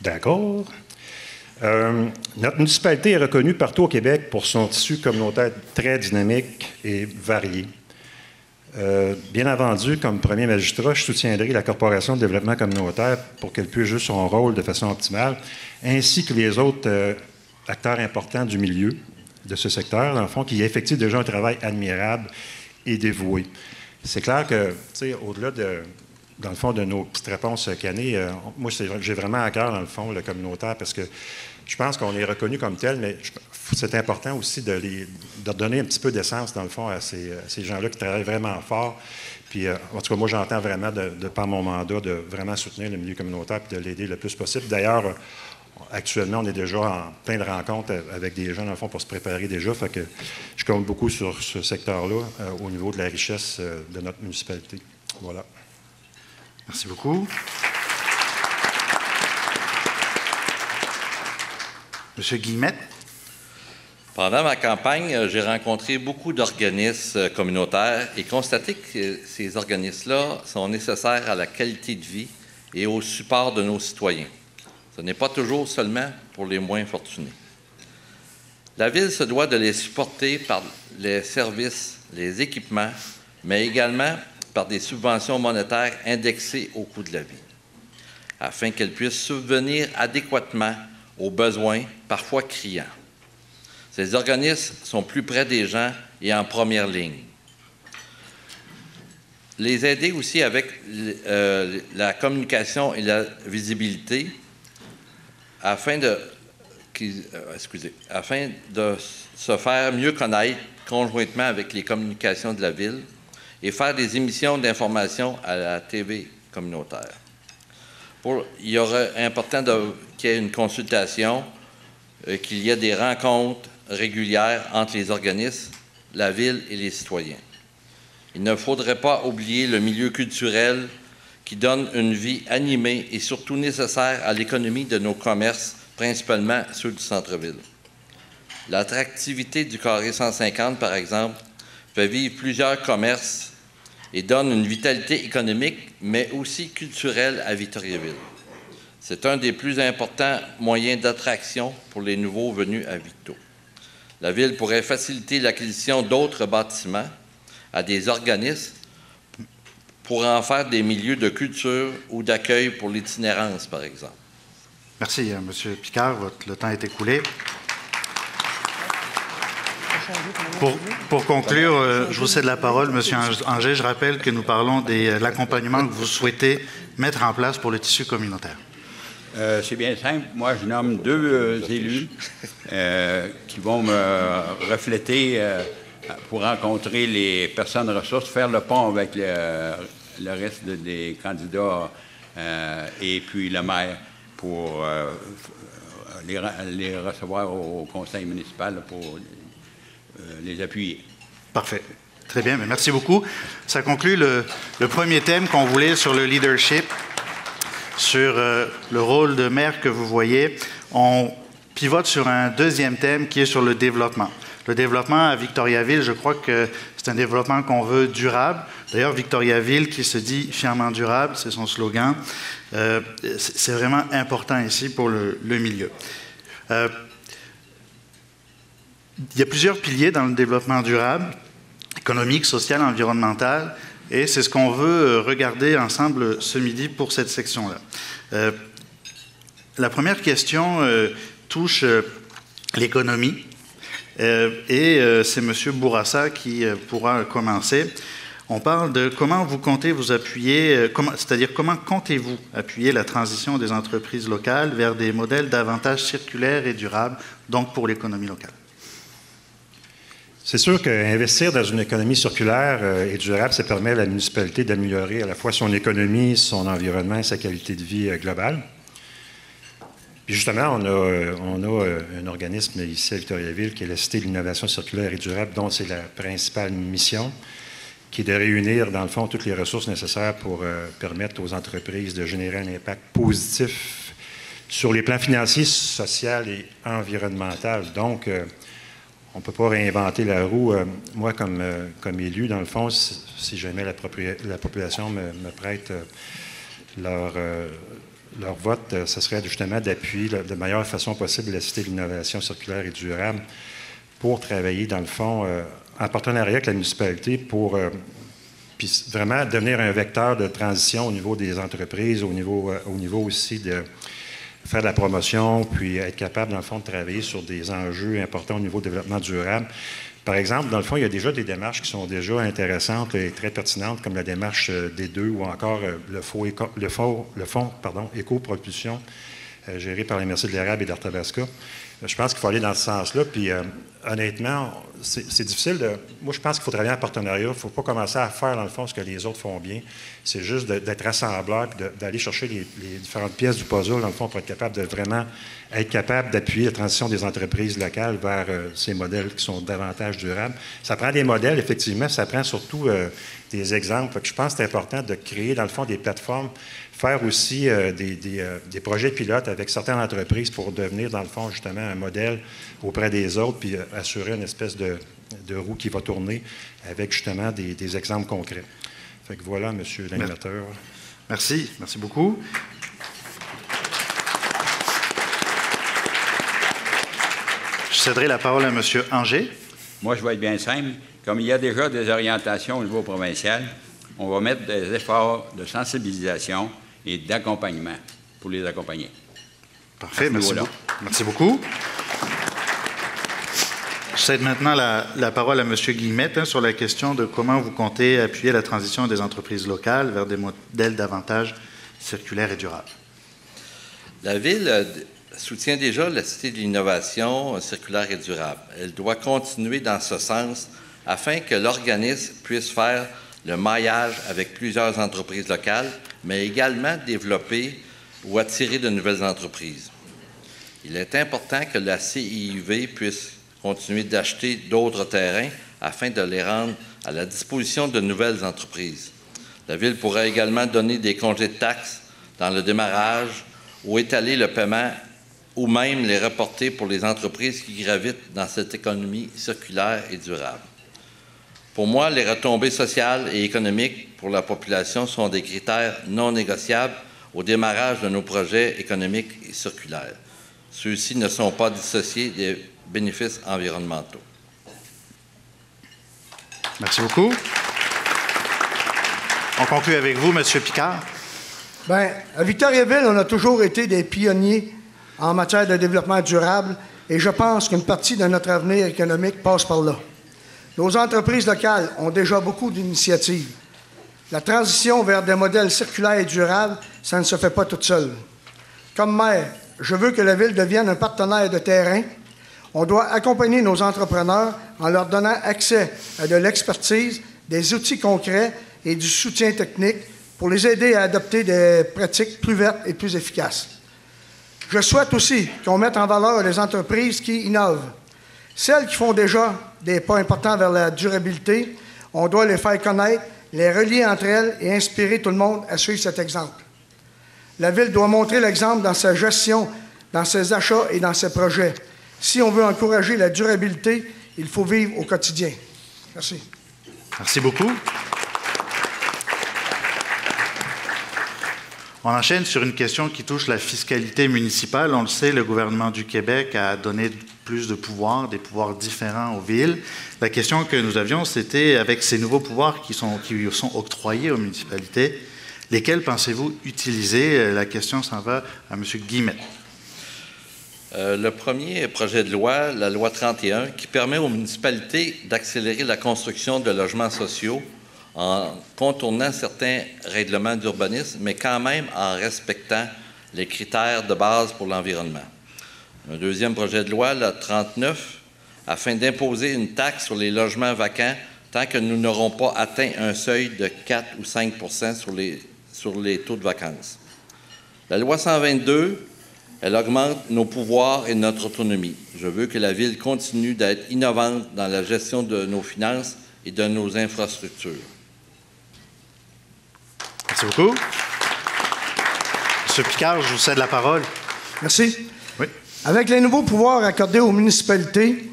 D'accord. Notre municipalité est reconnue partout au Québec pour son tissu communautaire très dynamique et varié. Bien entendu, comme premier magistrat, je soutiendrai la Corporation de développement communautaire pour qu'elle puisse jouer son rôle de façon optimale, ainsi que les autres acteurs importants du milieu de ce secteur, dans le fond, qui effectuent déjà un travail admirable et dévoué. C'est clair que, tu sais, au-delà dans le fond, de nos petites réponses cannées, moi, j'ai vraiment à cœur, dans le fond, le communautaire, parce que je pense qu'on est reconnu comme tel, mais c'est important aussi de donner un petit peu d'essence, dans le fond, à ces gens-là qui travaillent vraiment fort. Puis, en tout cas, moi, j'entends vraiment, de par mon mandat, de vraiment soutenir le milieu communautaire et de l'aider le plus possible. D'ailleurs, actuellement, on est déjà en plein de rencontres avec des gens, dans le fond, pour se préparer déjà. Fait que je compte beaucoup sur ce secteur-là au niveau de la richesse de notre municipalité. Voilà. Merci beaucoup. Monsieur Guillemette. Pendant ma campagne, j'ai rencontré beaucoup d'organismes communautaires et constaté que ces organismes-là sont nécessaires à la qualité de vie et au support de nos citoyens. Ce n'est pas toujours seulement pour les moins fortunés. La Ville se doit de les supporter par les services, les équipements, mais également par des subventions monétaires indexées au coût de la vie, afin qu'elles puissent subvenir adéquatement aux besoins, parfois criants. Ces organismes sont plus près des gens et en première ligne. Les aider aussi avec la communication et la visibilité afin de se faire mieux connaître conjointement avec les communications de la Ville et faire des émissions d'information à la TV communautaire. Il y aurait important qu'il y ait une consultation, qu'il y ait des rencontres régulières entre les organismes, la Ville et les citoyens. Il ne faudrait pas oublier le milieu culturel qui donne une vie animée et surtout nécessaire à l'économie de nos commerces, principalement ceux du centre-ville. L'attractivité du Carré 150, par exemple, fait vivre plusieurs commerces et donne une vitalité économique, mais aussi culturelle à Victoriaville. C'est un des plus importants moyens d'attraction pour les nouveaux venus à Victo. La Ville pourrait faciliter l'acquisition d'autres bâtiments à des organismes pour en faire des milieux de culture ou d'accueil pour l'itinérance, par exemple. Merci, M. Picard. Le temps est écoulé. Pour conclure, je vous cède la parole, M. Anger. Je rappelle que nous parlons de l'accompagnement que vous souhaitez mettre en place pour le tissu communautaire. C'est bien simple. Moi, je nomme 2 élus qui vont me refléter pour rencontrer les personnes ressources, faire le pont avec le reste des candidats et puis le maire pour les recevoir au conseil municipal pour les appuyer. Parfait. Très bien. Mais merci beaucoup. Ça conclut le premier thème qu'on voulait sur le leadership, sur le rôle de maire que vous voyez. On pivote sur un deuxième thème qui est sur le développement. Le développement à Victoriaville, je crois que c'est un développement qu'on veut durable. D'ailleurs, Victoriaville qui se dit fièrement durable, c'est son slogan. C'est vraiment important ici pour le milieu. Il y a plusieurs piliers dans le développement durable, économique, social, environnemental, et c'est ce qu'on veut regarder ensemble ce midi pour cette section-là. La première question touche l'économie, et c'est M. Bourassa qui pourra commencer. On parle de comment vous comptez vous appuyer, c'est-à-dire comment comptez-vous appuyer la transition des entreprises locales vers des modèles davantage circulaires et durables, donc pour l'économie locale. C'est sûr qu'investir dans une économie circulaire et durable, ça permet à la municipalité d'améliorer à la fois son économie, son environnement et sa qualité de vie globale. Puis justement, on a un organisme ici à Victoriaville qui est la Cité de l'innovation circulaire et durable, dont c'est la principale mission, qui est de réunir, dans le fond, toutes les ressources nécessaires pour permettre aux entreprises de générer un impact positif sur les plans financiers, social et environnemental. Donc, on ne peut pas réinventer la roue. Moi, comme élu, dans le fond, si jamais la population me prête leur vote, ce serait justement d'appuyer de meilleure façon possible la Cité de l'innovation circulaire et durable pour travailler, dans le fond, en partenariat avec la municipalité pour puis vraiment devenir un vecteur de transition au niveau des entreprises, au niveau aussi de faire de la promotion, puis être capable, dans le fond, de travailler sur des enjeux importants au niveau du développement durable. Par exemple, dans le fond, il y a déjà des démarches qui sont déjà intéressantes et très pertinentes, comme la démarche des deux ou encore le fonds éco-propulsion géré par les Merci de l'Érable et d'Arthabasca. Je pense qu'il faut aller dans ce sens-là. Puis, honnêtement, c'est difficile de... Moi, je pense qu'il faut travailler en partenariat. Il ne faut pas commencer à faire, dans le fond, ce que les autres font bien. C'est juste d'être rassembleur et d'aller chercher les différentes pièces du puzzle, dans le fond, pour être capable de vraiment être capable d'appuyer la transition des entreprises locales vers ces modèles qui sont davantage durables. Ça prend des modèles, effectivement. Ça prend surtout des exemples. Fait que je pense que c'est important de créer, dans le fond, des plateformes, faire aussi des projets pilotes avec certaines entreprises pour devenir, dans le fond, justement, un modèle auprès des autres, puis assurer une espèce de roue qui va tourner avec, justement, des exemples concrets. Fait que voilà, monsieur l'animateur. Merci. Merci beaucoup. Je céderai la parole à monsieur Anger. Moi, je vais être bien simple. Comme il y a déjà des orientations au niveau provincial, on va mettre des efforts de sensibilisation et d'accompagnement pour les accompagner. Parfait, merci beaucoup. Je cède maintenant la parole à M. Guillemette sur la question de comment vous comptez appuyer la transition des entreprises locales vers des modèles davantage circulaires et durables. La Ville soutient déjà la Cité de l'innovation circulaire et durable. Elle doit continuer dans ce sens afin que l'organisme puisse faire le maillage avec plusieurs entreprises locales, mais également développer ou attirer de nouvelles entreprises. Il est important que la CIUV puisse continuer d'acheter d'autres terrains afin de les rendre à la disposition de nouvelles entreprises. La Ville pourrait également donner des congés de taxes dans le démarrage ou étaler le paiement ou même les reporter pour les entreprises qui gravitent dans cette économie circulaire et durable. Pour moi, les retombées sociales et économiques pour la population sont des critères non négociables au démarrage de nos projets économiques et circulaires. Ceux-ci ne sont pas dissociés des bénéfices environnementaux. Merci beaucoup. On conclut avec vous, M. Picard. Bien, à Victoriaville, on a toujours été des pionniers en matière de développement durable et je pense qu'une partie de notre avenir économique passe par là. Nos entreprises locales ont déjà beaucoup d'initiatives. La transition vers des modèles circulaires et durables, ça ne se fait pas toute seule. Comme maire, je veux que la Ville devienne un partenaire de terrain. On doit accompagner nos entrepreneurs en leur donnant accès à de l'expertise, des outils concrets et du soutien technique pour les aider à adopter des pratiques plus vertes et plus efficaces. Je souhaite aussi qu'on mette en valeur les entreprises qui innovent. Celles qui font déjà des pas importants vers la durabilité, on doit les faire connaître, les relier entre elles et inspirer tout le monde à suivre cet exemple. La Ville doit montrer l'exemple dans sa gestion, dans ses achats et dans ses projets. Si on veut encourager la durabilité, il faut vivre au quotidien. Merci. Merci beaucoup. On enchaîne sur une question qui touche la fiscalité municipale. On le sait, le gouvernement du Québec a donné plus de pouvoirs, des pouvoirs différents aux villes. La question que nous avions, c'était avec ces nouveaux pouvoirs qui sont octroyés aux municipalités, lesquels pensez-vous utiliser? La question s'en va à M. Guillemette. Le premier projet de loi, la loi 31, qui permet aux municipalités d'accélérer la construction de logements sociaux en contournant certains règlements d'urbanisme, mais quand même en respectant les critères de base pour l'environnement. Un deuxième projet de loi, la 39, afin d'imposer une taxe sur les logements vacants tant que nous n'aurons pas atteint un seuil de 4 ou 5 sur les taux de vacances. La loi 122, elle augmente nos pouvoirs et notre autonomie. Je veux que la Ville continue d'être innovante dans la gestion de nos finances et de nos infrastructures. Merci beaucoup. M. Picard, je vous cède la parole. Merci. Oui. Avec les nouveaux pouvoirs accordés aux municipalités,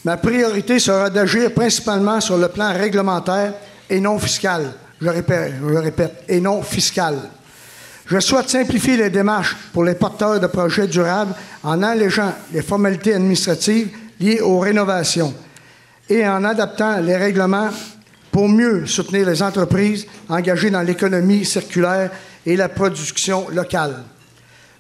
ma priorité sera d'agir principalement sur le plan réglementaire et non fiscal. Je répète, et non fiscal. Je souhaite simplifier les démarches pour les porteurs de projets durables en allégeant les formalités administratives liées aux rénovations et en adaptant les règlements pour mieux soutenir les entreprises engagées dans l'économie circulaire et la production locale.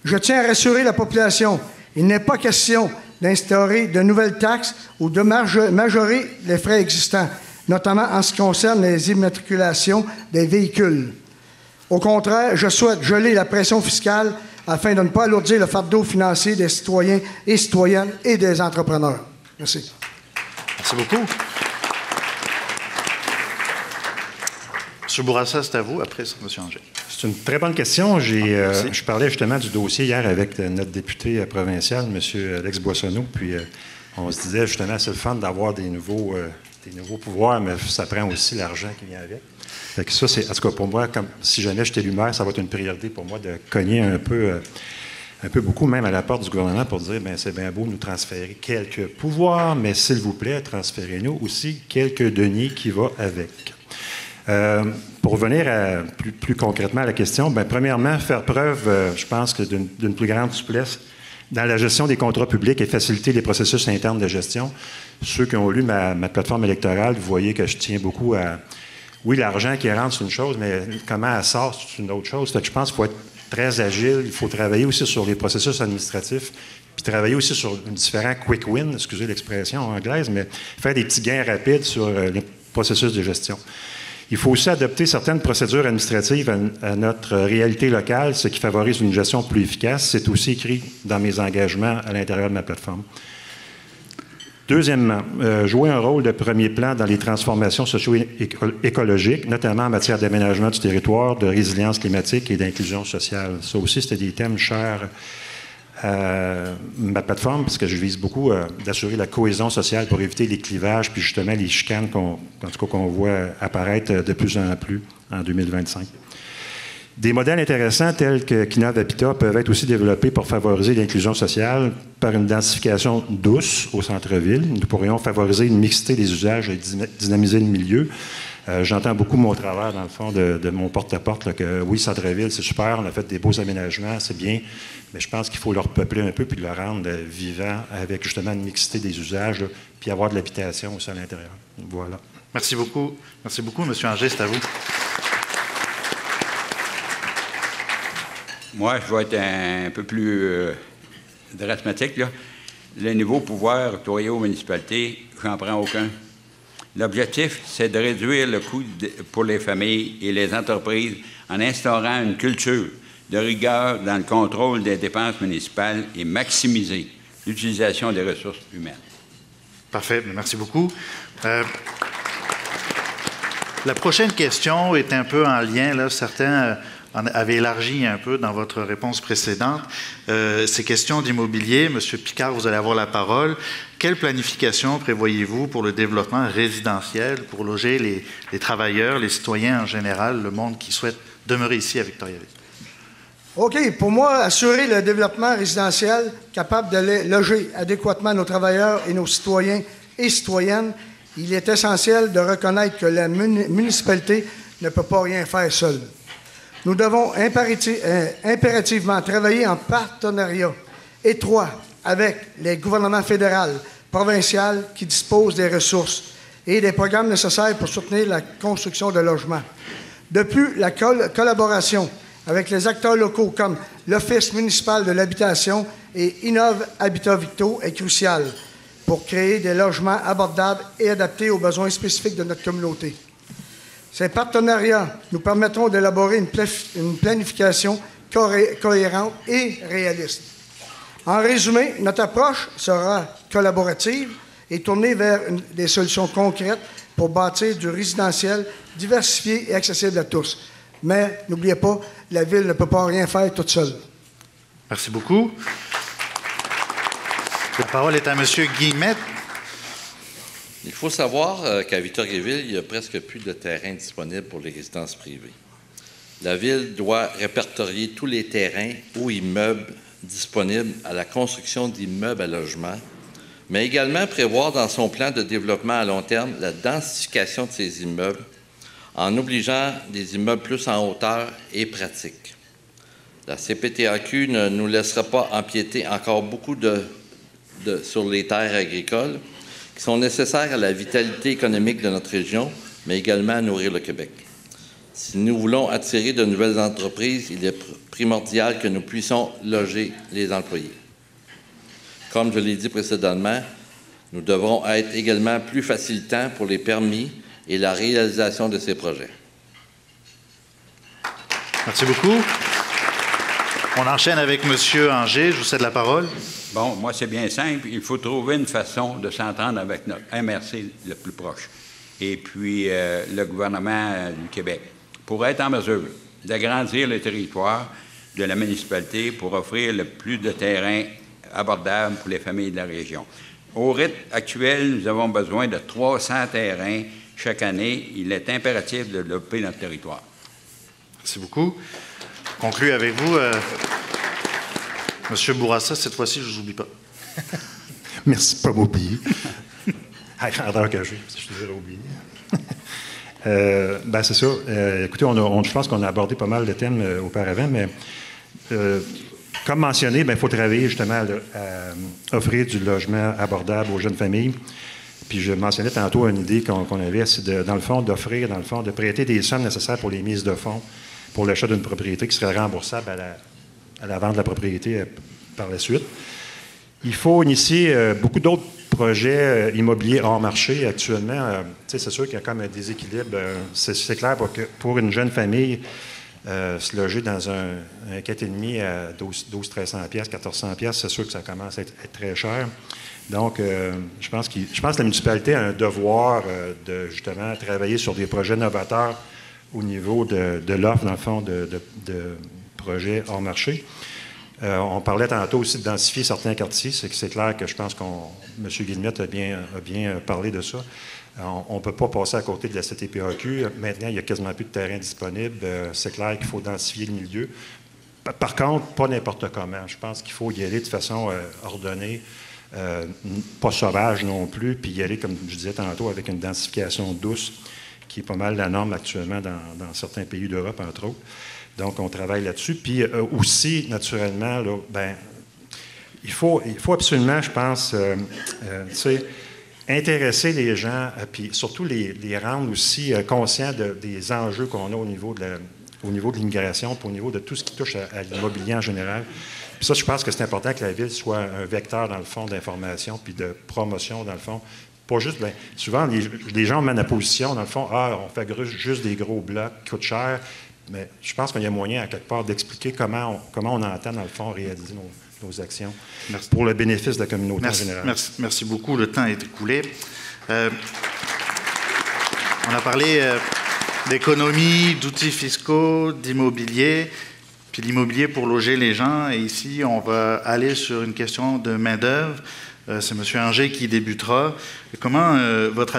Je tiens à rassurer la population, il n'est pas question d'instaurer de nouvelles taxes ou de majorer les frais existants, notamment en ce qui concerne les immatriculations des véhicules. Au contraire, je souhaite geler la pression fiscale afin de ne pas alourdir le fardeau financier des citoyens et citoyennes et des entrepreneurs. Merci. Merci beaucoup. M. Bourassa, c'est à vous. Après, c'est M. Anger. C'est une très bonne question. Je parlais justement du dossier hier avec notre député provincial, M. Alex Boissonneau, puis on se disait justement, c'est le fun d'avoir des nouveaux pouvoirs, mais ça prend aussi l'argent qui vient avec. Fait que ça, c'est, en tout cas, pour moi, comme si jamais j'étais élu maire, ça va être une priorité pour moi de cogner un peu beaucoup, même à la porte du gouvernement, pour dire, bien, c'est bien beau de nous transférer quelques pouvoirs, mais s'il vous plaît, transférez-nous aussi quelques deniers qui vont avec. Pour revenir plus concrètement à la question, bien, premièrement, faire preuve, je pense, que d'une plus grande souplesse dans la gestion des contrats publics et faciliter les processus internes de gestion. Ceux qui ont lu ma plateforme électorale, vous voyez que je tiens beaucoup à... Oui, l'argent qui rentre, c'est une chose, mais comment elle sort, c'est une autre chose. Fait que je pense qu'il faut être très agile. Il faut travailler aussi sur les processus administratifs, puis travailler aussi sur différents quick wins, excusez l'expression anglaise, mais faire des petits gains rapides sur les processus de gestion. Il faut aussi adopter certaines procédures administratives à notre réalité locale, ce qui favorise une gestion plus efficace. C'est aussi écrit dans mes engagements à l'intérieur de ma plateforme. Deuxièmement, jouer un rôle de premier plan dans les transformations socio-écologiques, notamment en matière d'aménagement du territoire, de résilience climatique et d'inclusion sociale. Ça aussi, c'était des thèmes chers à ma plateforme, parce que je vise beaucoup d'assurer la cohésion sociale pour éviter les clivages, puis justement les chicanes qu'on voit apparaître de plus en plus en 2025. Des modèles intéressants tels que Kinov Habitat peuvent être aussi développés pour favoriser l'inclusion sociale par une densification douce au centre-ville. Nous pourrions favoriser une mixité des usages et dynamiser le milieu. J'entends beaucoup mon travers, dans le fond, de mon porte-à-porte, que oui, centre-ville, c'est super, on a fait des beaux aménagements, c'est bien, mais je pense qu'il faut le repeupler un peu puis le rendre vivant avec justement une mixité des usages, là, puis avoir de l'habitation aussi à l'intérieur. Voilà. Merci beaucoup. Merci beaucoup, M. Anger, c'est à vous. Moi, je vais être un peu plus dramatique, là. Les nouveaux pouvoirs octroyés aux municipalités, j'en prends aucun. L'objectif, c'est de réduire le coût pour les familles et les entreprises en instaurant une culture de rigueur dans le contrôle des dépenses municipales et maximiser l'utilisation des ressources humaines. Parfait. Merci beaucoup. La prochaine question est un peu en lien, là, certains avaient élargi un peu dans votre réponse précédente. Ces questions d'immobilier, M. Picard, vous allez avoir la parole. Quelle planification prévoyez-vous pour le développement résidentiel, pour loger les travailleurs, les citoyens en général, le monde qui souhaite demeurer ici à Victoriaville? OK. Pour moi, assurer le développement résidentiel capable de loger adéquatement nos travailleurs et nos citoyens et citoyennes, il est essentiel de reconnaître que la municipalité ne peut pas rien faire seule. Nous devons impérativement travailler en partenariat étroit avec les gouvernements fédéral, provincial qui disposent des ressources et des programmes nécessaires pour soutenir la construction de logements. De plus, la collaboration avec les acteurs locaux comme l'Office municipal de l'habitation et Innov Habitat Victo est cruciale pour créer des logements abordables et adaptés aux besoins spécifiques de notre communauté. Ces partenariats nous permettront d'élaborer une planification cohérente et réaliste. En résumé, notre approche sera collaborative et tournée vers des solutions concrètes pour bâtir du résidentiel diversifié et accessible à tous. Mais n'oubliez pas, la Ville ne peut pas rien faire toute seule. Merci beaucoup. La parole est à M. Guillemette. Il faut savoir qu'à Victoriaville, il y a presque plus de terrain disponible pour les résidences privées. La Ville doit répertorier tous les terrains ou immeubles disponibles à la construction d'immeubles à logement, mais également prévoir dans son plan de développement à long terme la densification de ces immeubles en obligeant des immeubles plus en hauteur et pratiques. La CPTAQ ne nous laissera pas empiéter encore beaucoup sur les terres agricoles qui sont nécessaires à la vitalité économique de notre région, mais également à nourrir le Québec. Si nous voulons attirer de nouvelles entreprises, il est primordial que nous puissions loger les employés. Comme je l'ai dit précédemment, nous devrons être également plus facilitants pour les permis et la réalisation de ces projets. Merci beaucoup. On enchaîne avec M. Anger. Je vous cède la parole. Bon, moi, c'est bien simple. Il faut trouver une façon de s'entendre avec notre MRC le plus proche et puis le gouvernement du Québec pour être en mesure d'agrandir le territoire de la municipalité pour offrir le plus de terrain abordable pour les familles de la région. Au rythme actuel, nous avons besoin de 300 terrains chaque année. Il est impératif de développer notre territoire. Merci beaucoup. Je conclue avec vous. Monsieur Bourassa, cette fois-ci, je ne vous oublie pas. Merci de ne pas m'oublier. À la grandeur que j'ai, je suis déjà oublié. Ben c'est ça. Écoutez, je pense qu'on a abordé pas mal de thèmes auparavant, mais comme mentionné, il faut travailler justement à offrir du logement abordable aux jeunes familles. Puis je mentionnais tantôt une idée qu'on avait, c'est dans le fond d'offrir, de prêter des sommes nécessaires pour les mises de fonds pour l'achat d'une propriété qui serait remboursable à la vente de la propriété par la suite. Il faut initier beaucoup d'autres projets immobiliers hors marché actuellement. C'est sûr qu'il y a comme un déséquilibre. C'est clair pour une jeune famille, se loger dans un 4,5 à 1200-1300 pièces, 1400 pièces, c'est sûr que ça commence à être très cher. Donc, je pense que la municipalité a un devoir de justement travailler sur des projets novateurs au niveau de l'offre, dans le fond, de projets hors marché. On parlait tantôt aussi de densifier certains quartiers. C'est clair que je pense M. Guillemette a bien parlé de ça. On ne peut pas passer à côté de la CTPAQ. Maintenant, il n'y a quasiment plus de terrain disponible. C'est clair qu'il faut densifier le milieu. Par contre, pas n'importe comment. Je pense qu'il faut y aller de façon ordonnée, pas sauvage non plus, puis y aller, comme je disais tantôt, avec une densification douce, qui est pas mal la norme actuellement dans certains pays d'Europe, entre autres. Donc, on travaille là-dessus. Puis aussi, naturellement, là, il faut absolument, je pense, intéresser les gens, puis surtout les rendre aussi conscients des enjeux qu'on a au niveau de l'immigration, puis au niveau de tout ce qui touche à l'immobilier en général. Puis ça, je pense que c'est important que la Ville soit un vecteur, dans le fond, d'information puis de promotion, dans le fond. Pas juste, souvent, les gens mènent la position, dans le fond, on fait juste des gros blocs qui coûtent cher, mais je pense qu'il y a moyen, à quelque part, d'expliquer comment on entend, dans le fond, réaliser nos actions pour le bénéfice de la communauté en général. Merci beaucoup. Le temps est écoulé. On a parlé d'économie, d'outils fiscaux, d'immobilier, puis l'immobilier pour loger les gens. Et ici, on va aller sur une question de main-d'œuvre. C'est M. Anger qui débutera. Comment votre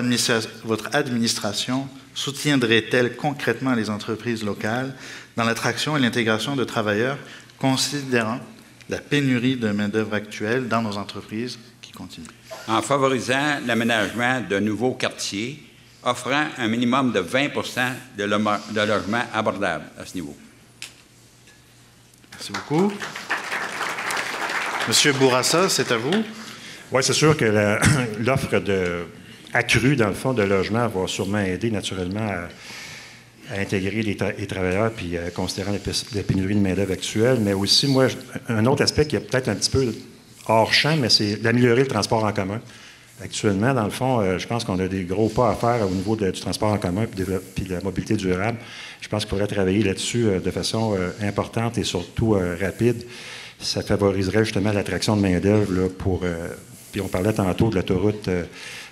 administration soutiendrait-elle concrètement les entreprises locales dans l'attraction et l'intégration de travailleurs, considérant la pénurie de main-d'œuvre actuelle dans nos entreprises qui continue? En favorisant l'aménagement de nouveaux quartiers, offrant un minimum de 20 de logements abordables à ce niveau. Merci beaucoup. Monsieur Bourassa, c'est à vous. Oui, c'est sûr que l'offre accrue, dans le fond, de logements va sûrement aider naturellement à intégrer les travailleurs puis considérant la pénurie de main-d'œuvre actuelle. Mais aussi, moi, un autre aspect qui est peut-être un petit peu hors champ, mais c'est d'améliorer le transport en commun. Actuellement, dans le fond, je pense qu'on a des gros pas à faire au niveau du transport en commun puis de la mobilité durable. Je pense qu'il faudrait travailler là-dessus de façon importante et surtout rapide. Ça favoriserait justement l'attraction de main-d'œuvre pour. Puis on parlait tantôt de l'autoroute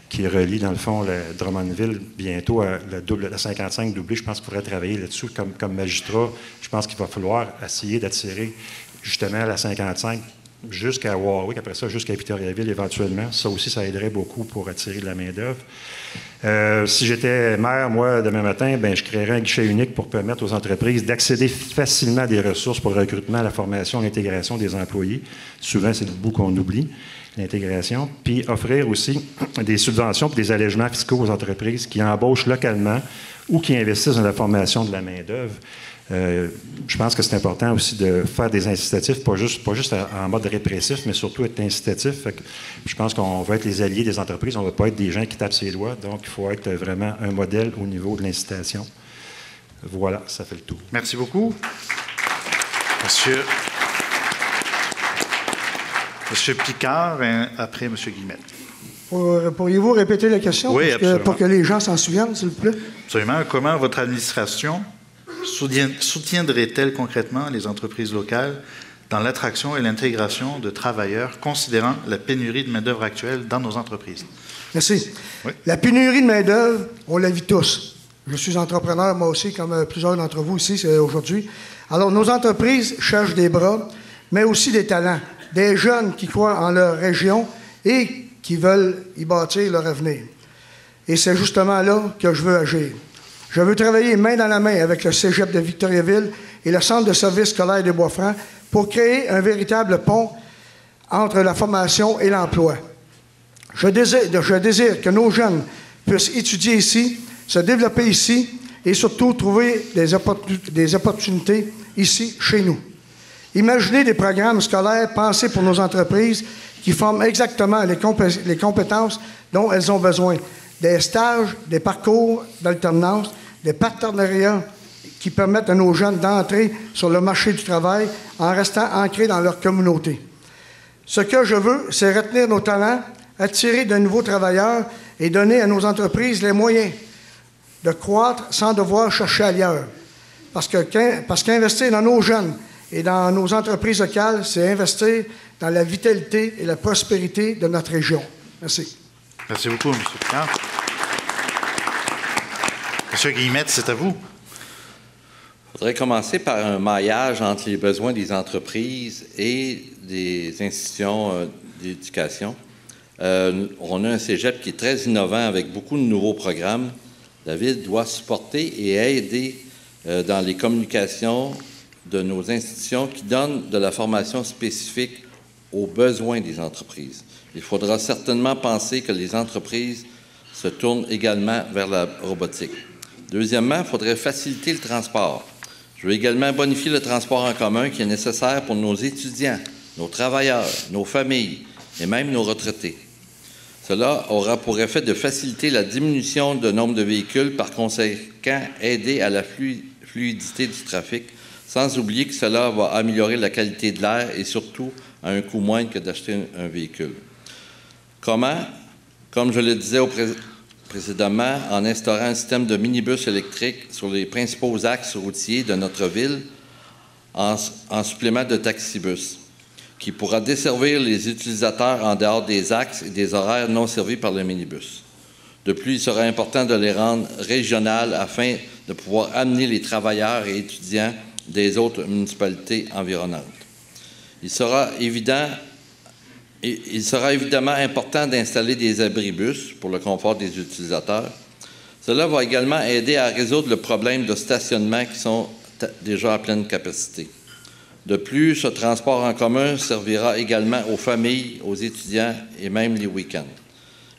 qui relie, dans le fond, Drummondville bientôt à la 55 doublée. Je pense qu'il faudrait travailler là-dessus comme magistrat. Je pense qu'il va falloir essayer d'attirer justement la 55 jusqu'à Warwick, après ça jusqu'à Victoriaville éventuellement. Ça aussi, ça aiderait beaucoup pour attirer de la main-d'œuvre. Si j'étais maire, moi, demain matin, je créerais un guichet unique pour permettre aux entreprises d'accéder facilement à des ressources pour le recrutement, la formation, l'intégration des employés. Souvent, c'est le bout qu'on oublie, l'intégration. Puis offrir aussi des subventions et des allègements fiscaux aux entreprises qui embauchent localement ou qui investissent dans la formation de la main-d'œuvre. Je pense que c'est important aussi de faire des incitatifs, pas juste en mode répressif, mais surtout être incitatif. Je pense qu'on va être les alliés des entreprises, on ne va pas être des gens qui tapent ses doigts, donc il faut être vraiment un modèle au niveau de l'incitation. Voilà, ça fait le tour. Merci beaucoup. Monsieur Picard, après M. Guillemette. Pourriez-vous répéter la question? Oui, absolument. Pour que les gens s'en souviennent, s'il vous plaît? Absolument. Comment votre administration soutiendrait-elle concrètement les entreprises locales dans l'attraction et l'intégration de travailleurs, considérant la pénurie de main-d'œuvre actuelle dans nos entreprises? Merci. Oui. La pénurie de main-d'œuvre, on la vit tous. Je suis entrepreneur, moi aussi, comme plusieurs d'entre vous ici aujourd'hui. Alors, nos entreprises cherchent des bras, mais aussi des talents, des jeunes qui croient en leur région et qui veulent y bâtir leur avenir. Et c'est justement là que je veux agir. Je veux travailler main dans la main avec le Cégep de Victoriaville et le Centre de services scolaires de Bois-Franc pour créer un véritable pont entre la formation et l'emploi. Je désire que nos jeunes puissent étudier ici, se développer ici et surtout trouver des opportunités ici, chez nous. Imaginez des programmes scolaires pensés pour nos entreprises qui forment exactement les compétences dont elles ont besoin. Des stages, des parcours d'alternance, des partenariats qui permettent à nos jeunes d'entrer sur le marché du travail en restant ancrés dans leur communauté. Ce que je veux, c'est retenir nos talents, attirer de nouveaux travailleurs et donner à nos entreprises les moyens de croître sans devoir chercher ailleurs. Parce qu'investir dans nos jeunes et dans nos entreprises locales, c'est investir dans la vitalité et la prospérité de notre région. Merci. Merci beaucoup, M. Picard. M. Guillemette, c'est à vous. Il faudrait commencer par un maillage entre les besoins des entreprises et des institutions d'éducation. On a un cégep qui est très innovant avec beaucoup de nouveaux programmes. La Ville doit supporter et aider dans les communications de nos institutions qui donnent de la formation spécifique aux besoins des entreprises. Il faudra certainement penser que les entreprises se tournent également vers la robotique. Deuxièmement, il faudrait faciliter le transport. Je veux également bonifier le transport en commun qui est nécessaire pour nos étudiants, nos travailleurs, nos familles et même nos retraités. Cela aura pour effet de faciliter la diminution du nombre de véhicules, par conséquent aider à la fluidité du trafic, sans oublier que cela va améliorer la qualité de l'air et surtout à un coût moindre que d'acheter un véhicule. Comment? Comme je le disais précédemment, en instaurant un système de minibus électriques sur les principaux axes routiers de notre ville en supplément de taxibus, qui pourra desservir les utilisateurs en dehors des axes et des horaires non servis par le minibus. De plus, il sera important de les rendre régionales afin de pouvoir amener les travailleurs et étudiants des autres municipalités environnantes. Il sera évidemment important d'installer des abribus pour le confort des utilisateurs. Cela va également aider à résoudre le problème de stationnement qui sont déjà à pleine capacité. De plus, ce transport en commun servira également aux familles, aux étudiants et même les week-ends.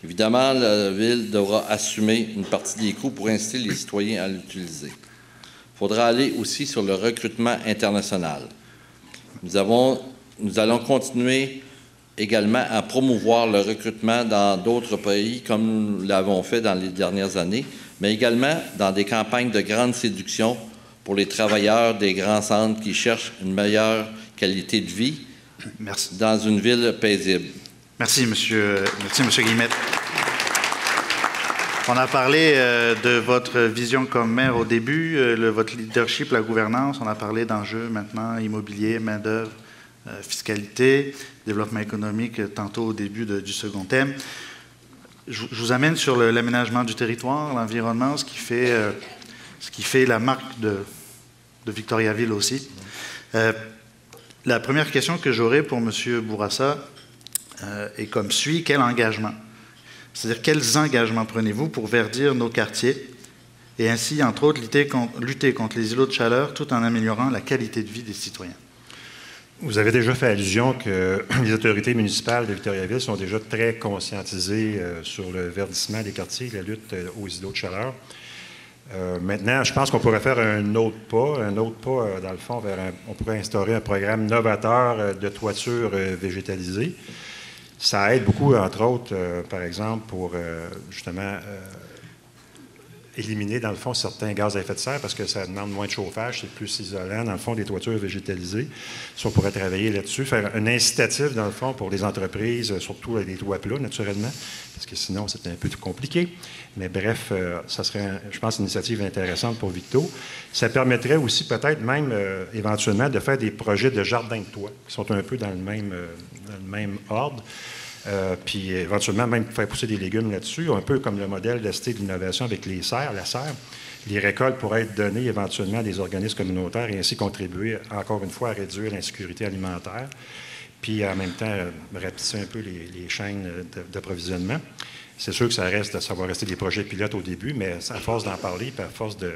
Évidemment, la Ville devra assumer une partie des coûts pour inciter les citoyens à l'utiliser. Il faudra aller aussi sur le recrutement international. Nous allons continuer également à promouvoir le recrutement dans d'autres pays, comme nous l'avons fait dans les dernières années, mais également dans des campagnes de grande séduction pour les travailleurs des grands centres qui cherchent une meilleure qualité de vie dans une ville paisible. Merci, Monsieur Guillemette. On a parlé de votre vision comme maire au début, votre leadership, la gouvernance. On a parlé d'enjeux maintenant, immobilier, main-d'œuvre, fiscalité, développement économique, tantôt au début du second thème. Je vous amène sur l'aménagement du territoire, l'environnement, ce qui fait la marque de Victoriaville aussi. La première question que j'aurais pour M. Bourassa est comme suit. Quel engagement? C'est-à-dire, quels engagements prenez-vous pour verdir nos quartiers et ainsi, entre autres, lutter contre les îlots de chaleur tout en améliorant la qualité de vie des citoyens? Vous avez déjà fait allusion que les autorités municipales de Victoriaville sont déjà très conscientisées sur le verdissement des quartiers, la lutte aux îlots de chaleur. Maintenant, je pense qu'on pourrait faire un autre pas, dans le fond, on pourrait instaurer un programme novateur de toiture végétalisée. Ça aide beaucoup, entre autres, par exemple, pour justement éliminer, dans le fond, certains gaz à effet de serre parce que ça demande moins de chauffage, c'est plus isolant, dans le fond, des toitures végétalisées. Ça, on pourrait travailler là-dessus, faire un incitatif, dans le fond, pour les entreprises, surtout avec des toits plats, naturellement, parce que sinon, c'est un peu tout compliqué. Mais bref, ça serait, je pense, une initiative intéressante pour Victo. Ça permettrait aussi, peut-être même, éventuellement, de faire des projets de jardin de toit, qui sont un peu dans le même ordre. Puis éventuellement même faire pousser des légumes là-dessus, un peu comme le modèle de la Cité de l'innovation avec les serres, la serre. Les récoltes pourraient être données éventuellement à des organismes communautaires et ainsi contribuer, encore une fois, à réduire l'insécurité alimentaire, puis en même temps rapetisser un peu les chaînes d'approvisionnement. C'est sûr que ça va rester des projets pilotes au début, mais à force d'en parler, puis à force de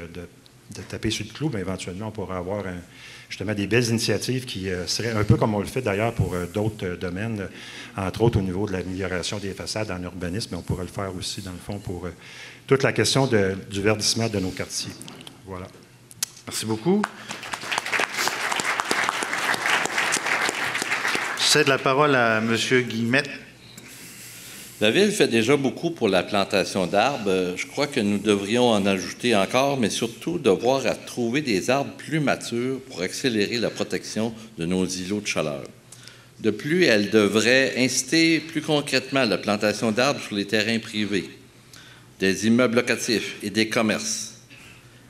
taper sur le clou, bien, éventuellement, on pourra avoir justement des belles initiatives qui seraient un peu comme on le fait d'ailleurs pour d'autres domaines, entre autres au niveau de l'amélioration des façades en urbanisme, mais on pourrait le faire aussi, dans le fond, pour toute la question du verdissement de nos quartiers. Voilà. Merci beaucoup. Je cède la parole à M. Guillemette. La Ville fait déjà beaucoup pour la plantation d'arbres. Je crois que nous devrions en ajouter encore, mais surtout devoir à trouver des arbres plus matures pour accélérer la protection de nos îlots de chaleur. De plus, elle devrait inciter plus concrètement la plantation d'arbres sur les terrains privés, des immeubles locatifs et des commerces.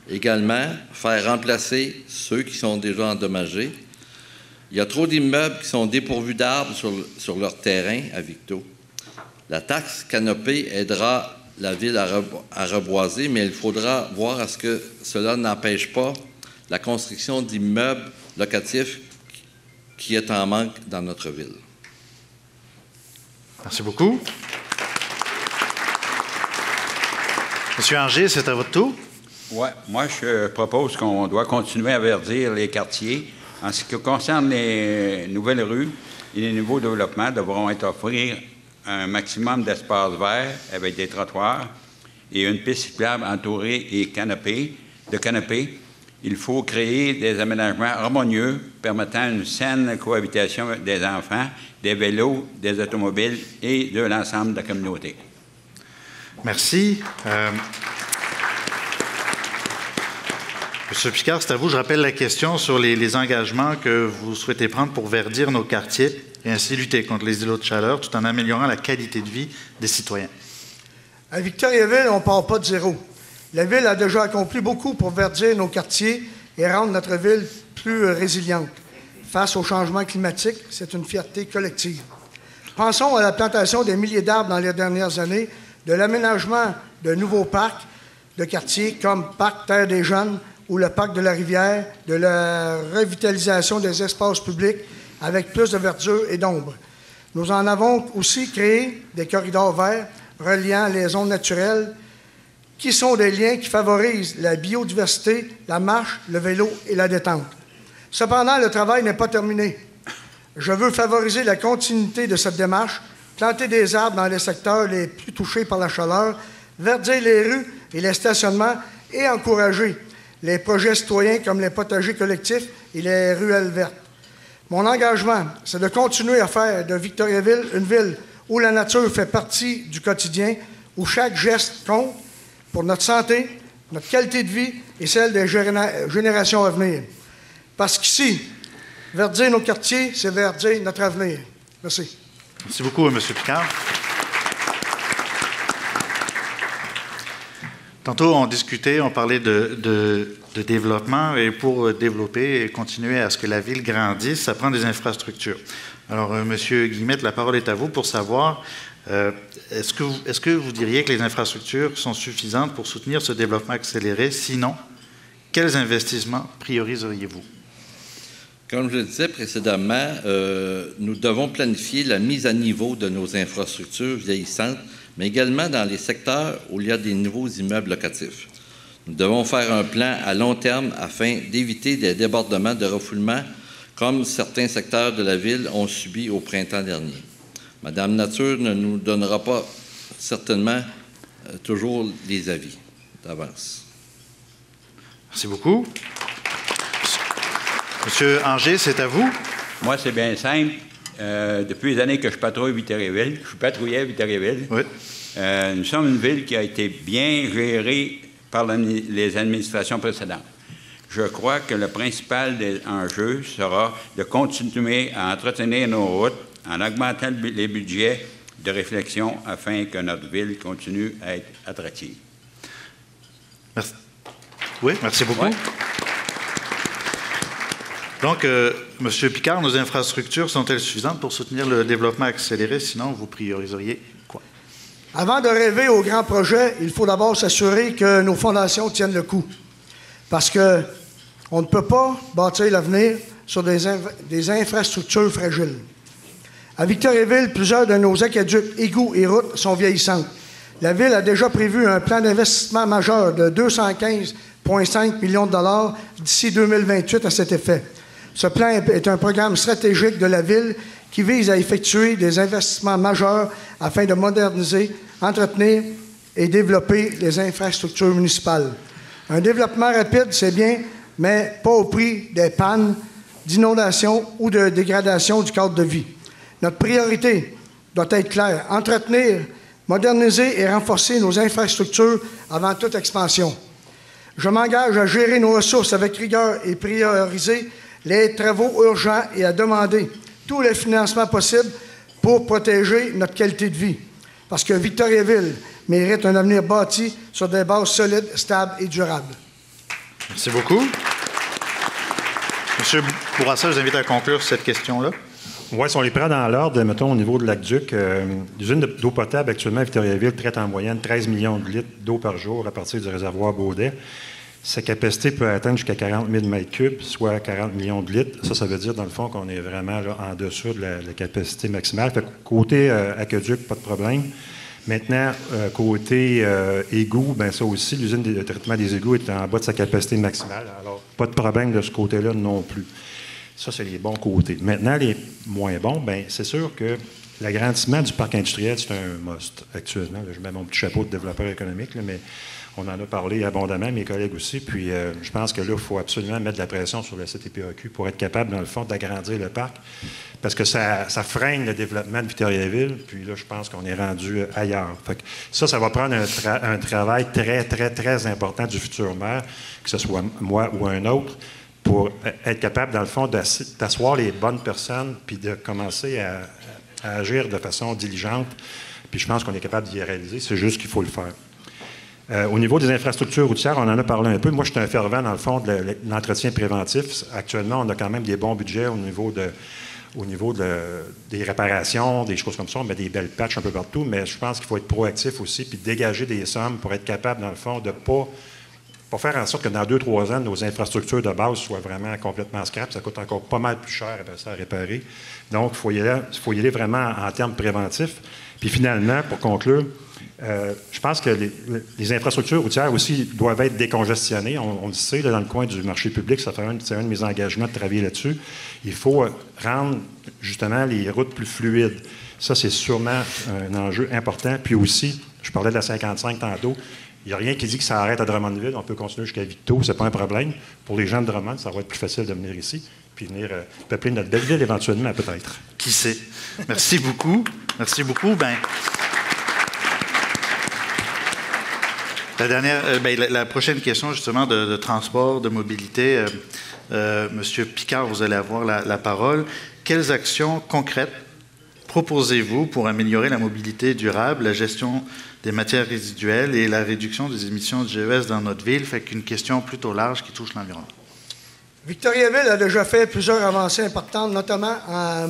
Également, faire remplacer ceux qui sont déjà endommagés. Il y a trop d'immeubles qui sont dépourvus d'arbres sur leur terrain à Victo. La taxe canopée aidera la Ville à reboiser, mais il faudra voir à ce que cela n'empêche pas la construction d'immeubles locatifs qui est en manque dans notre Ville. Merci beaucoup. Monsieur Anger, c'est à votre tour. Oui, moi, je propose qu'on doit continuer à verdir les quartiers. En ce qui concerne les nouvelles rues et les nouveaux développements, devront être offrir un maximum d'espace vert avec des trottoirs et une piste cyclable entourée et de canopées. Il faut créer des aménagements harmonieux permettant une saine cohabitation des enfants, des vélos, des automobiles et de l'ensemble de la communauté. Merci. Monsieur Picard, c'est à vous. Je rappelle la question sur les engagements que vous souhaitez prendre pour verdir nos quartiers et ainsi lutter contre les îlots de chaleur tout en améliorant la qualité de vie des citoyens. À Victoriaville, on ne part pas de zéro. La Ville a déjà accompli beaucoup pour verdir nos quartiers et rendre notre Ville plus résiliente. Face au changement climatique, c'est une fierté collective. Pensons à la plantation des milliers d'arbres dans les dernières années, de l'aménagement de nouveaux parcs de quartiers comme Parc Terre des Jeunes ou le Parc de la Rivière, de la revitalisation des espaces publics avec plus de verdure et d'ombre. Nous en avons aussi créé des corridors verts reliant les zones naturelles qui sont des liens qui favorisent la biodiversité, la marche, le vélo et la détente. Cependant, le travail n'est pas terminé. Je veux favoriser la continuité de cette démarche, planter des arbres dans les secteurs les plus touchés par la chaleur, verdir les rues et les stationnements et encourager les projets citoyens comme les potagers collectifs et les ruelles vertes. Mon engagement, c'est de continuer à faire de Victoriaville une ville où la nature fait partie du quotidien, où chaque geste compte pour notre santé, notre qualité de vie et celle des générations à venir. Parce qu'ici, verdir nos quartiers, c'est verdir notre avenir. Merci. Merci beaucoup, M. Picard. Tantôt, on discutait, on parlait de développement, et pour développer et continuer à ce que la ville grandisse, ça prend des infrastructures. Alors, M. Guillemette, la parole est à vous pour savoir, est-ce que vous diriez que les infrastructures sont suffisantes pour soutenir ce développement accéléré? Sinon, quels investissements prioriseriez-vous? Comme je le disais précédemment, nous devons planifier la mise à niveau de nos infrastructures vieillissantes, mais également dans les secteurs où il y a des nouveaux immeubles locatifs. Nous devons faire un plan à long terme afin d'éviter des débordements de refoulement comme certains secteurs de la ville ont subi au printemps dernier. Madame Nature ne nous donnera pas certainement toujours les avis d'avance. Merci beaucoup. Monsieur Anger, c'est à vous. Moi, c'est bien simple. Depuis les années que je patrouille Victoriaville, je suis patrouillé à Victoriaville. Oui. Nous sommes une ville qui a été bien gérée par les administrations précédentes. Je crois que le principal des enjeux sera de continuer à entretenir nos routes en augmentant les budgets de réflexion afin que notre ville continue à être attractive. Merci. Oui, merci beaucoup. Ouais. Donc, M. Picard, nos infrastructures sont-elles suffisantes pour soutenir le développement accéléré? Sinon, vous prioriseriez quoi? Avant de rêver aux grands projets, il faut d'abord s'assurer que nos fondations tiennent le coup. Parce qu'on ne peut pas bâtir l'avenir sur des infrastructures fragiles. À Victoriaville, plusieurs de nos aqueducs, égouts et routes sont vieillissantes. La Ville a déjà prévu un plan d'investissement majeur de 215,5 millions de dollars d'ici 2028 à cet effet. Ce plan est un programme stratégique de la Ville qui vise à effectuer des investissements majeurs afin de moderniser, entretenir et développer les infrastructures municipales. Un développement rapide, c'est bien, mais pas au prix des pannes, d'inondations ou de dégradation du cadre de vie. Notre priorité doit être claire, entretenir, moderniser et renforcer nos infrastructures avant toute expansion. Je m'engage à gérer nos ressources avec rigueur et prioriser les travaux urgents et à demander tous les financements possibles pour protéger notre qualité de vie. Parce que Victoriaville mérite un avenir bâti sur des bases solides, stables et durables. Merci beaucoup. Monsieur Bourassa, je vous invite à conclure cette question-là. Oui, si on les prend dans l'ordre, mettons au niveau de l'aqueduc, l'usine d'eau potable actuellement à Victoriaville traite en moyenne 13 millions de litres d'eau par jour à partir du réservoir Baudet. Sa capacité peut atteindre jusqu'à 40 000 mètres cubes, soit 40 millions de litres. Ça veut dire, dans le fond, qu'on est vraiment là, en dessous de la capacité maximale. Fait que côté aqueduc, pas de problème. Maintenant, côté égout, bien ça aussi, l'usine de traitement des égouts est en bas de sa capacité maximale. Alors, pas de problème de ce côté-là non plus. Ça, c'est les bons côtés. Maintenant, les moins bons, bien, c'est sûr que l'agrandissement du parc industriel, c'est un must actuellement. Là, je mets mon petit chapeau de développeur économique, là, mais on en a parlé abondamment, mes collègues aussi. Puis, je pense que là, il faut absolument mettre de la pression sur le CTPAQ pour être capable, dans le fond, d'agrandir le parc. Parce que ça freine le développement de Victoriaville. Puis là, je pense qu'on est rendu ailleurs. Fait que ça va prendre un travail très, très, très important du futur maire, que ce soit moi ou un autre, pour être capable, dans le fond, d'asseoir les bonnes personnes puis de commencer à agir de façon diligente. Puis je pense qu'on est capable d'y réaliser. C'est juste qu'il faut le faire. Au niveau des infrastructures routières, on en a parlé un peu. Moi, je suis un fervent, dans le fond, de l'entretien préventif. Actuellement, on a quand même des bons budgets au niveau des réparations, des choses comme ça. On met des belles patchs un peu partout, mais je pense qu'il faut être proactif aussi puis dégager des sommes pour être capable, dans le fond, de pas faire en sorte que dans 2-3 ans, nos infrastructures de base soient vraiment complètement scrap. Ça coûte encore pas mal plus cher à réparer. Donc, il faut y aller vraiment en termes préventifs. Puis finalement, pour conclure, je pense que les infrastructures routières aussi doivent être décongestionnées. On le sait, là, dans le coin du marché public, c'est un de mes engagements de travailler là-dessus. Il faut rendre justement les routes plus fluides. Ça, c'est sûrement un enjeu important. Puis aussi, je parlais de la 55 tantôt, il n'y a rien qui dit que ça arrête à Drummondville. On peut continuer jusqu'à Victo, ce n'est pas un problème. Pour les gens de Drummond, ça va être plus facile de venir ici, puis venir peupler notre belle ville éventuellement, peut-être. Qui sait? Merci beaucoup. Merci beaucoup. La prochaine question, justement, de transport, de mobilité. Monsieur Picard, vous allez avoir la parole. Quelles actions concrètes proposez-vous pour améliorer la mobilité durable, la gestion des matières résiduelles et la réduction des émissions de GES dans notre ville? Fait qu'une question plutôt large qui touche l'environnement. Victoriaville a déjà fait plusieurs avancées importantes, notamment en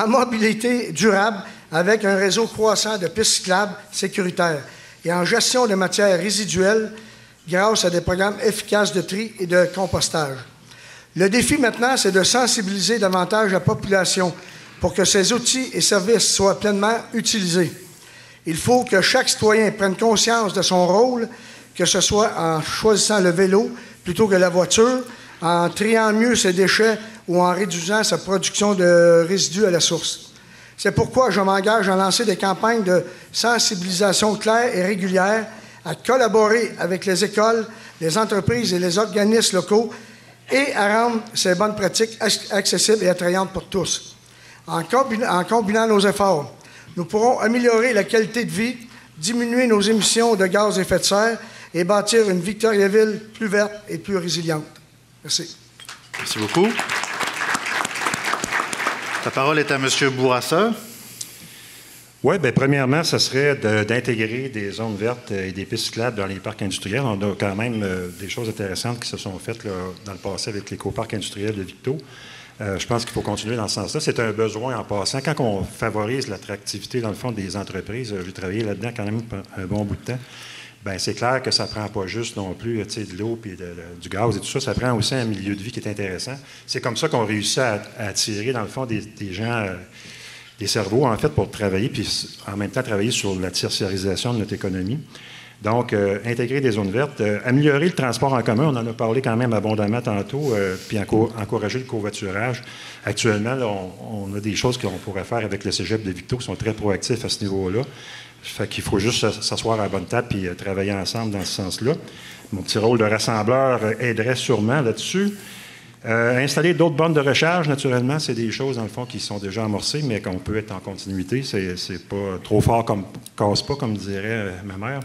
mobilité durable avec un réseau croissant de pistes cyclables sécuritaires et en gestion de matières résiduelles grâce à des programmes efficaces de tri et de compostage. Le défi maintenant, c'est de sensibiliser davantage la population pour que ces outils et services soient pleinement utilisés. Il faut que chaque citoyen prenne conscience de son rôle, que ce soit en choisissant le vélo plutôt que la voiture, en triant mieux ses déchets ou en réduisant sa production de résidus à la source. C'est pourquoi je m'engage à lancer des campagnes de sensibilisation claires et régulières à collaborer avec les écoles, les entreprises et les organismes locaux et à rendre ces bonnes pratiques accessibles et attrayantes pour tous. En combinant nos efforts, nous pourrons améliorer la qualité de vie, diminuer nos émissions de gaz à effet de serre et bâtir une Victoriaville plus verte et plus résiliente. Merci. Merci beaucoup. La parole est à M. Bourassa. Oui, bien, premièrement, ce serait d'intégrer des zones vertes et des pistes cyclables dans les parcs industriels. On a quand même des choses intéressantes qui se sont faites là, dans le passé avec l'éco-parc industriel de Victo. Je pense qu'il faut continuer dans ce sens-là. C'est un besoin en passant. Quand on favorise l'attractivité, dans le fond, des entreprises, j'ai travaillé là-dedans quand même un bon bout de temps, bien, c'est clair que ça ne prend pas juste non plus de l'eau et du gaz et tout ça. Ça prend aussi un milieu de vie qui est intéressant. C'est comme ça qu'on réussit à attirer, dans le fond, des gens... des cerveaux, en fait, pour travailler, puis en même temps travailler sur la tertiarisation de notre économie. Donc, intégrer des zones vertes, améliorer le transport en commun, on en a parlé quand même abondamment tantôt, puis encourager le covoiturage. Actuellement, là, on a des choses qu'on pourrait faire avec le cégep de Victo qui sont très proactifs à ce niveau-là. Fait qu'il faut juste s'asseoir à la bonne table puis travailler ensemble dans ce sens-là. Mon petit rôle de rassembleur aiderait sûrement là-dessus. Installer d'autres bornes de recharge, naturellement, c'est des choses, dans le fond, qui sont déjà amorcées, mais qu'on peut être en continuité. C'est pas trop fort comme casse pas, comme dirait ma mère.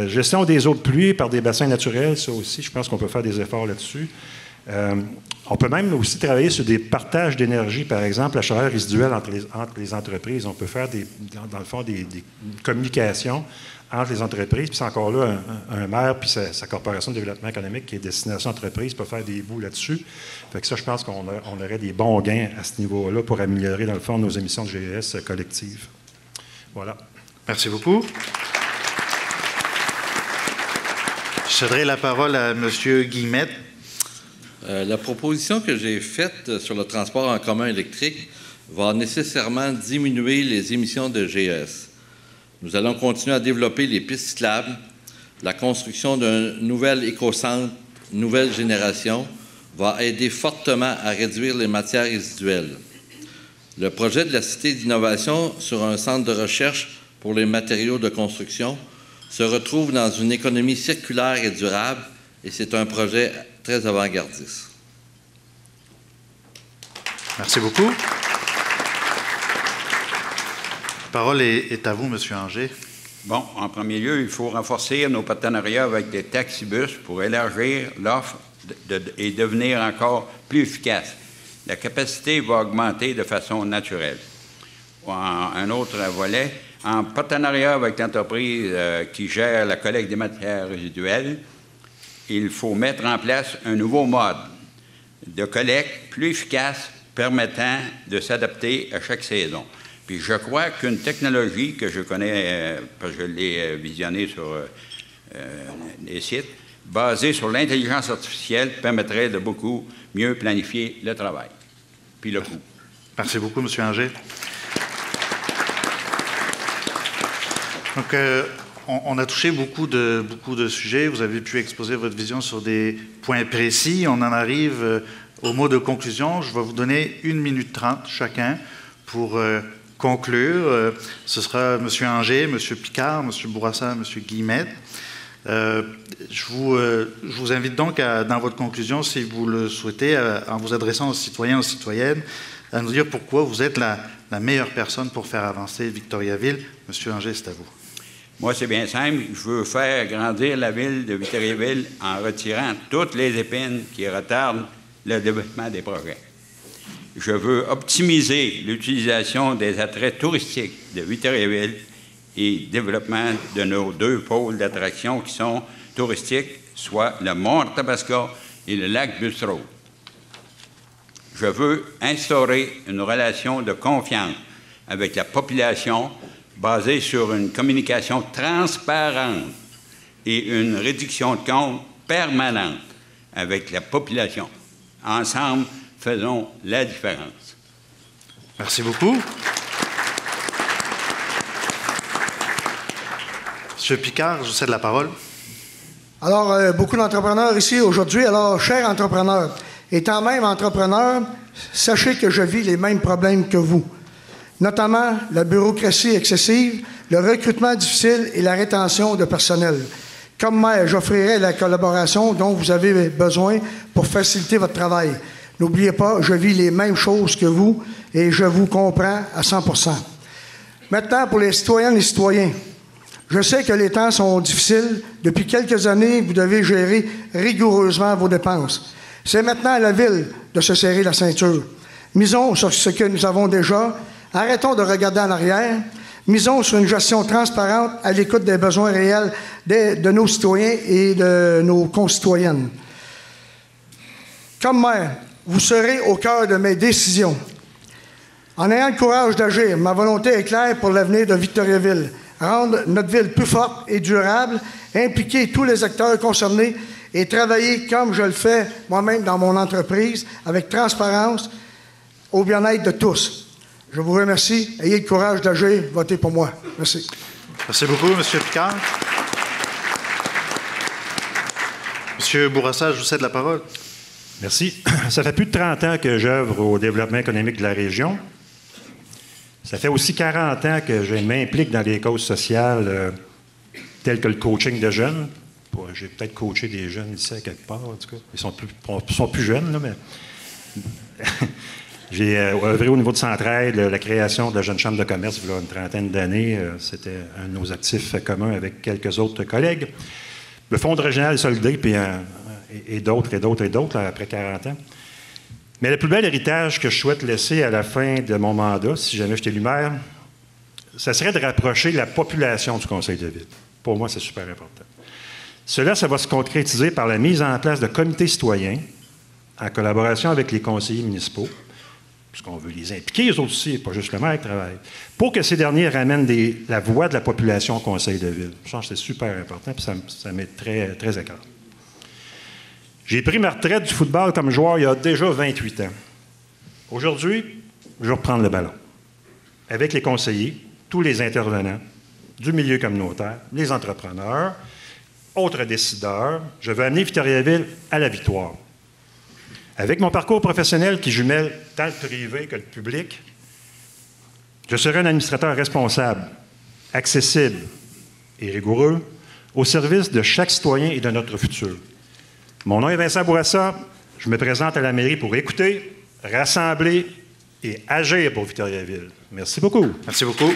Gestion des eaux de pluie par des bassins naturels, ça aussi, je pense qu'on peut faire des efforts là-dessus. On peut même aussi travailler sur des partages d'énergie, par exemple, la chaleur résiduelle entre les entreprises. On peut faire, dans le fond, des communications entre les entreprises, puis c'est encore là un maire puis sa corporation de développement économique qui est destination entreprise peut faire des bouts là-dessus. Fait que ça, je pense qu'on aurait des bons gains à ce niveau-là pour améliorer, dans le fond, nos émissions de GES collectives. Voilà. Merci beaucoup. Je céderai la parole à M. Guillemette. La proposition que j'ai faite sur le transport en commun électrique va nécessairement diminuer les émissions de GES. Nous allons continuer à développer les pistes cyclables. La construction d'un nouvel écocentre, nouvelle génération, va aider fortement à réduire les matières résiduelles. Le projet de la Cité d'innovation sur un centre de recherche pour les matériaux de construction se retrouve dans une économie circulaire et durable, et c'est un projet très avant-gardiste. Merci beaucoup. La parole est à vous, M. Anger. Bon, en premier lieu, il faut renforcer nos partenariats avec des taxibus pour élargir l'offre et devenir encore plus efficace. La capacité va augmenter de façon naturelle. Un autre volet, en partenariat avec l'entreprise qui gère la collecte des matières résiduelles, il faut mettre en place un nouveau mode de collecte plus efficace permettant de s'adapter à chaque saison. Puis je crois qu'une technologie que je connais, parce que je l'ai visionnée sur les sites, basée sur l'intelligence artificielle, permettrait de beaucoup mieux planifier le travail, puis le coût. Merci beaucoup, M. Anger. Donc, on a touché beaucoup de sujets. Vous avez pu exposer votre vision sur des points précis. On en arrive au mot de conclusion. Je vais vous donner 1 minute 30 chacun pour conclure. Ce sera M. Anger, M. Picard, M. Bourassa, M. Guillemette. Je vous invite donc, dans votre conclusion, si vous le souhaitez, en vous adressant aux citoyens, aux citoyennes, à nous dire pourquoi vous êtes la meilleure personne pour faire avancer Victoriaville. M. Anger, c'est à vous. Moi, c'est bien simple. Je veux faire grandir la ville de Victoriaville en retirant toutes les épines qui retardent le développement des projets. Je veux optimiser l'utilisation des attraits touristiques de Victoriaville et développement de nos 2 pôles d'attraction qui sont touristiques, soit le mont Tabasco et le lac Bussereau. Je veux instaurer une relation de confiance avec la population basée sur une communication transparente et une réduction de comptes permanente avec la population. Ensemble, faisons la différence. Merci beaucoup. M. Picard, je vous cède la parole. Alors, beaucoup d'entrepreneurs ici aujourd'hui. Alors, chers entrepreneurs, étant même entrepreneur, sachez que je vis les mêmes problèmes que vous. notamment la bureaucratie excessive, le recrutement difficile et la rétention de personnel. Comme maire, j'offrirai la collaboration dont vous avez besoin pour faciliter votre travail. N'oubliez pas, je vis les mêmes choses que vous et je vous comprends à 100%. Maintenant, pour les citoyennes et citoyens, je sais que les temps sont difficiles. Depuis quelques années, vous devez gérer rigoureusement vos dépenses. C'est maintenant à la Ville de se serrer la ceinture. Misons sur ce que nous avons déjà. Arrêtons de regarder en arrière. Misons sur une gestion transparente à l'écoute des besoins réels de nos citoyens et de nos concitoyennes. Comme maire, vous serez au cœur de mes décisions. En ayant le courage d'agir, ma volonté est claire pour l'avenir de Victoriaville. Rendre notre ville plus forte et durable, impliquer tous les acteurs concernés et travailler comme je le fais moi-même dans mon entreprise, avec transparence, au bien-être de tous. Je vous remercie. Ayez le courage d'agir. Votez pour moi. Merci. Merci beaucoup, M. Picard. M. Bourassa, je vous cède la parole. Merci. Ça fait plus de 30 ans que j'œuvre au développement économique de la région. Ça fait aussi 40 ans que je m'implique dans des causes sociales telles que le coaching de jeunes. J'ai peut-être coaché des jeunes ici à quelque part, en tout cas. Ils sont plus jeunes, là, mais... J'ai œuvré au niveau de Centraide, la création de la Jeune Chambre de commerce il y a une trentaine d'années. C'était un de nos actifs communs avec quelques autres collègues. Le Fonds régional solidaire, puis et d'autres, là, après 40 ans. Mais le plus bel héritage que je souhaite laisser à la fin de mon mandat, si jamais j'étais élu maire, ça serait de rapprocher la population du conseil de ville. Pour moi, c'est super important. Cela, ça va se concrétiser par la mise en place de comités citoyens en collaboration avec les conseillers municipaux, puisqu'on veut les impliquer, eux aussi, pas juste le maire qui travaille, pour que ces derniers ramènent la voix de la population au conseil de ville. Je pense que c'est super important, puis ça m'est très, très écart. J'ai pris ma retraite du football comme joueur il y a déjà 28 ans. Aujourd'hui, je vais reprendre le ballon. Avec les conseillers, tous les intervenants du milieu communautaire, les entrepreneurs, autres décideurs, je veux amener Victoriaville à la victoire. Avec mon parcours professionnel qui jumelle tant le privé que le public, je serai un administrateur responsable, accessible et rigoureux au service de chaque citoyen et de notre futur. Mon nom est Vincent Bourassa. Je me présente à la mairie pour écouter, rassembler et agir pour Victoriaville. Merci beaucoup. Merci beaucoup.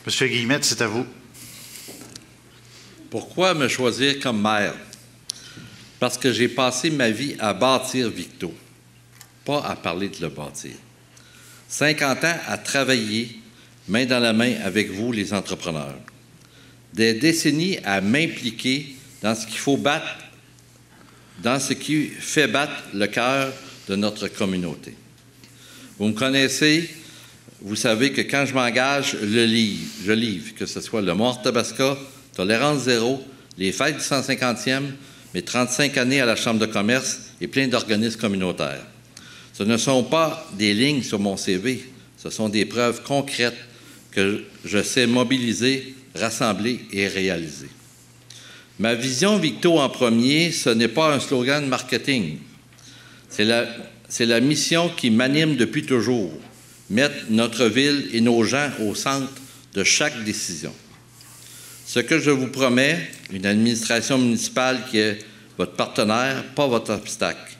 Monsieur Guillemette, c'est à vous. Pourquoi me choisir comme maire? Parce que j'ai passé ma vie à bâtir Victo, pas à parler de le bâtir. 50 ans à travailler main dans la main avec vous, les entrepreneurs. Des décennies à m'impliquer dans ce qu'il faut battre, dans ce qui fait battre le cœur de notre communauté. Vous me connaissez, vous savez que quand je m'engage, je livre, que ce soit le Mont-Tabasca, Tolérance zéro, les fêtes du 150e, mes 35 années à la Chambre de commerce et plein d'organismes communautaires. Ce ne sont pas des lignes sur mon CV, ce sont des preuves concrètes que je sais mobiliser, rassembler et réaliser. Ma vision Victo en premier, ce n'est pas un slogan de marketing. C'est la mission qui m'anime depuis toujours, mettre notre ville et nos gens au centre de chaque décision. Ce que je vous promets, une administration municipale qui est votre partenaire, pas votre obstacle.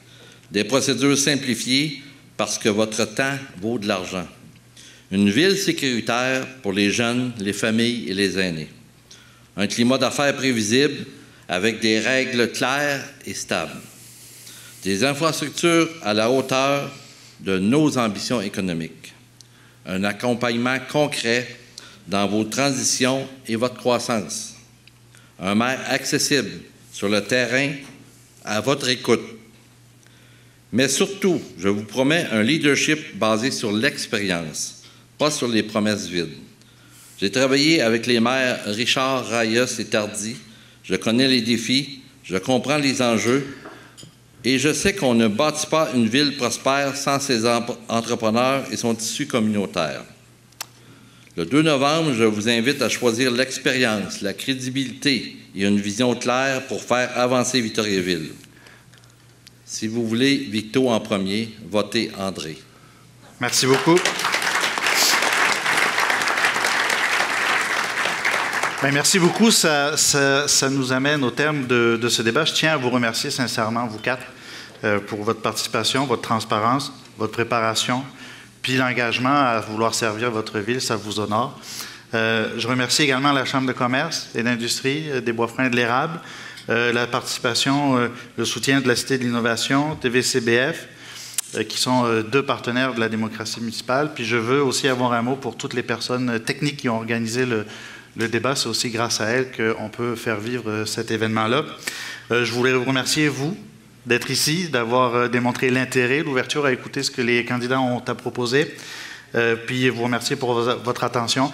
Des procédures simplifiées parce que votre temps vaut de l'argent. Une ville sécuritaire pour les jeunes, les familles et les aînés. Un climat d'affaires prévisible avec des règles claires et stables. Des infrastructures à la hauteur de nos ambitions économiques. Un accompagnement concret dans vos transitions et votre croissance. Un maire accessible sur le terrain, à votre écoute. Mais surtout, je vous promets un leadership basé sur l'expérience, pas sur les promesses vides. J'ai travaillé avec les maires Richard, Rayos et Tardy. Je connais les défis, je comprends les enjeux et je sais qu'on ne bâtit pas une ville prospère sans ses entrepreneurs et son tissu communautaire. Le 2 novembre, je vous invite à choisir l'expérience, la crédibilité et une vision claire pour faire avancer Victoriaville. Si vous voulez Victo en premier, votez André. Merci beaucoup. Bien, merci beaucoup. Ça nous amène au terme de ce débat. Je tiens à vous remercier sincèrement, vous quatre, pour votre participation, votre transparence, votre préparation, puis l'engagement à vouloir servir votre ville. Ça vous honore. Je remercie également la Chambre de commerce et d'industrie des Bois-Francs et de l'Érable, la participation, le soutien de la Cité de l'innovation, TVCBF, qui sont deux partenaires de la démocratie municipale. Puis je veux aussi avoir un mot pour toutes les personnes techniques qui ont organisé le débat. C'est aussi grâce à elles qu'on peut faire vivre cet événement-là. Je voulais vous remercier, vous, d'être ici, d'avoir démontré l'intérêt, l'ouverture à écouter ce que les candidats ont à proposer. Puis vous remercier pour votre attention.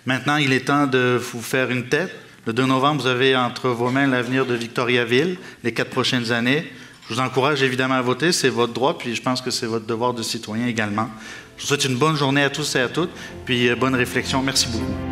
Maintenant, il est temps de vous faire une tête. Le 2 novembre, vous avez entre vos mains l'avenir de Victoriaville, les 4 prochaines années. Je vous encourage évidemment à voter, c'est votre droit, puis je pense que c'est votre devoir de citoyen également. Je vous souhaite une bonne journée à tous et à toutes, puis bonne réflexion. Merci beaucoup.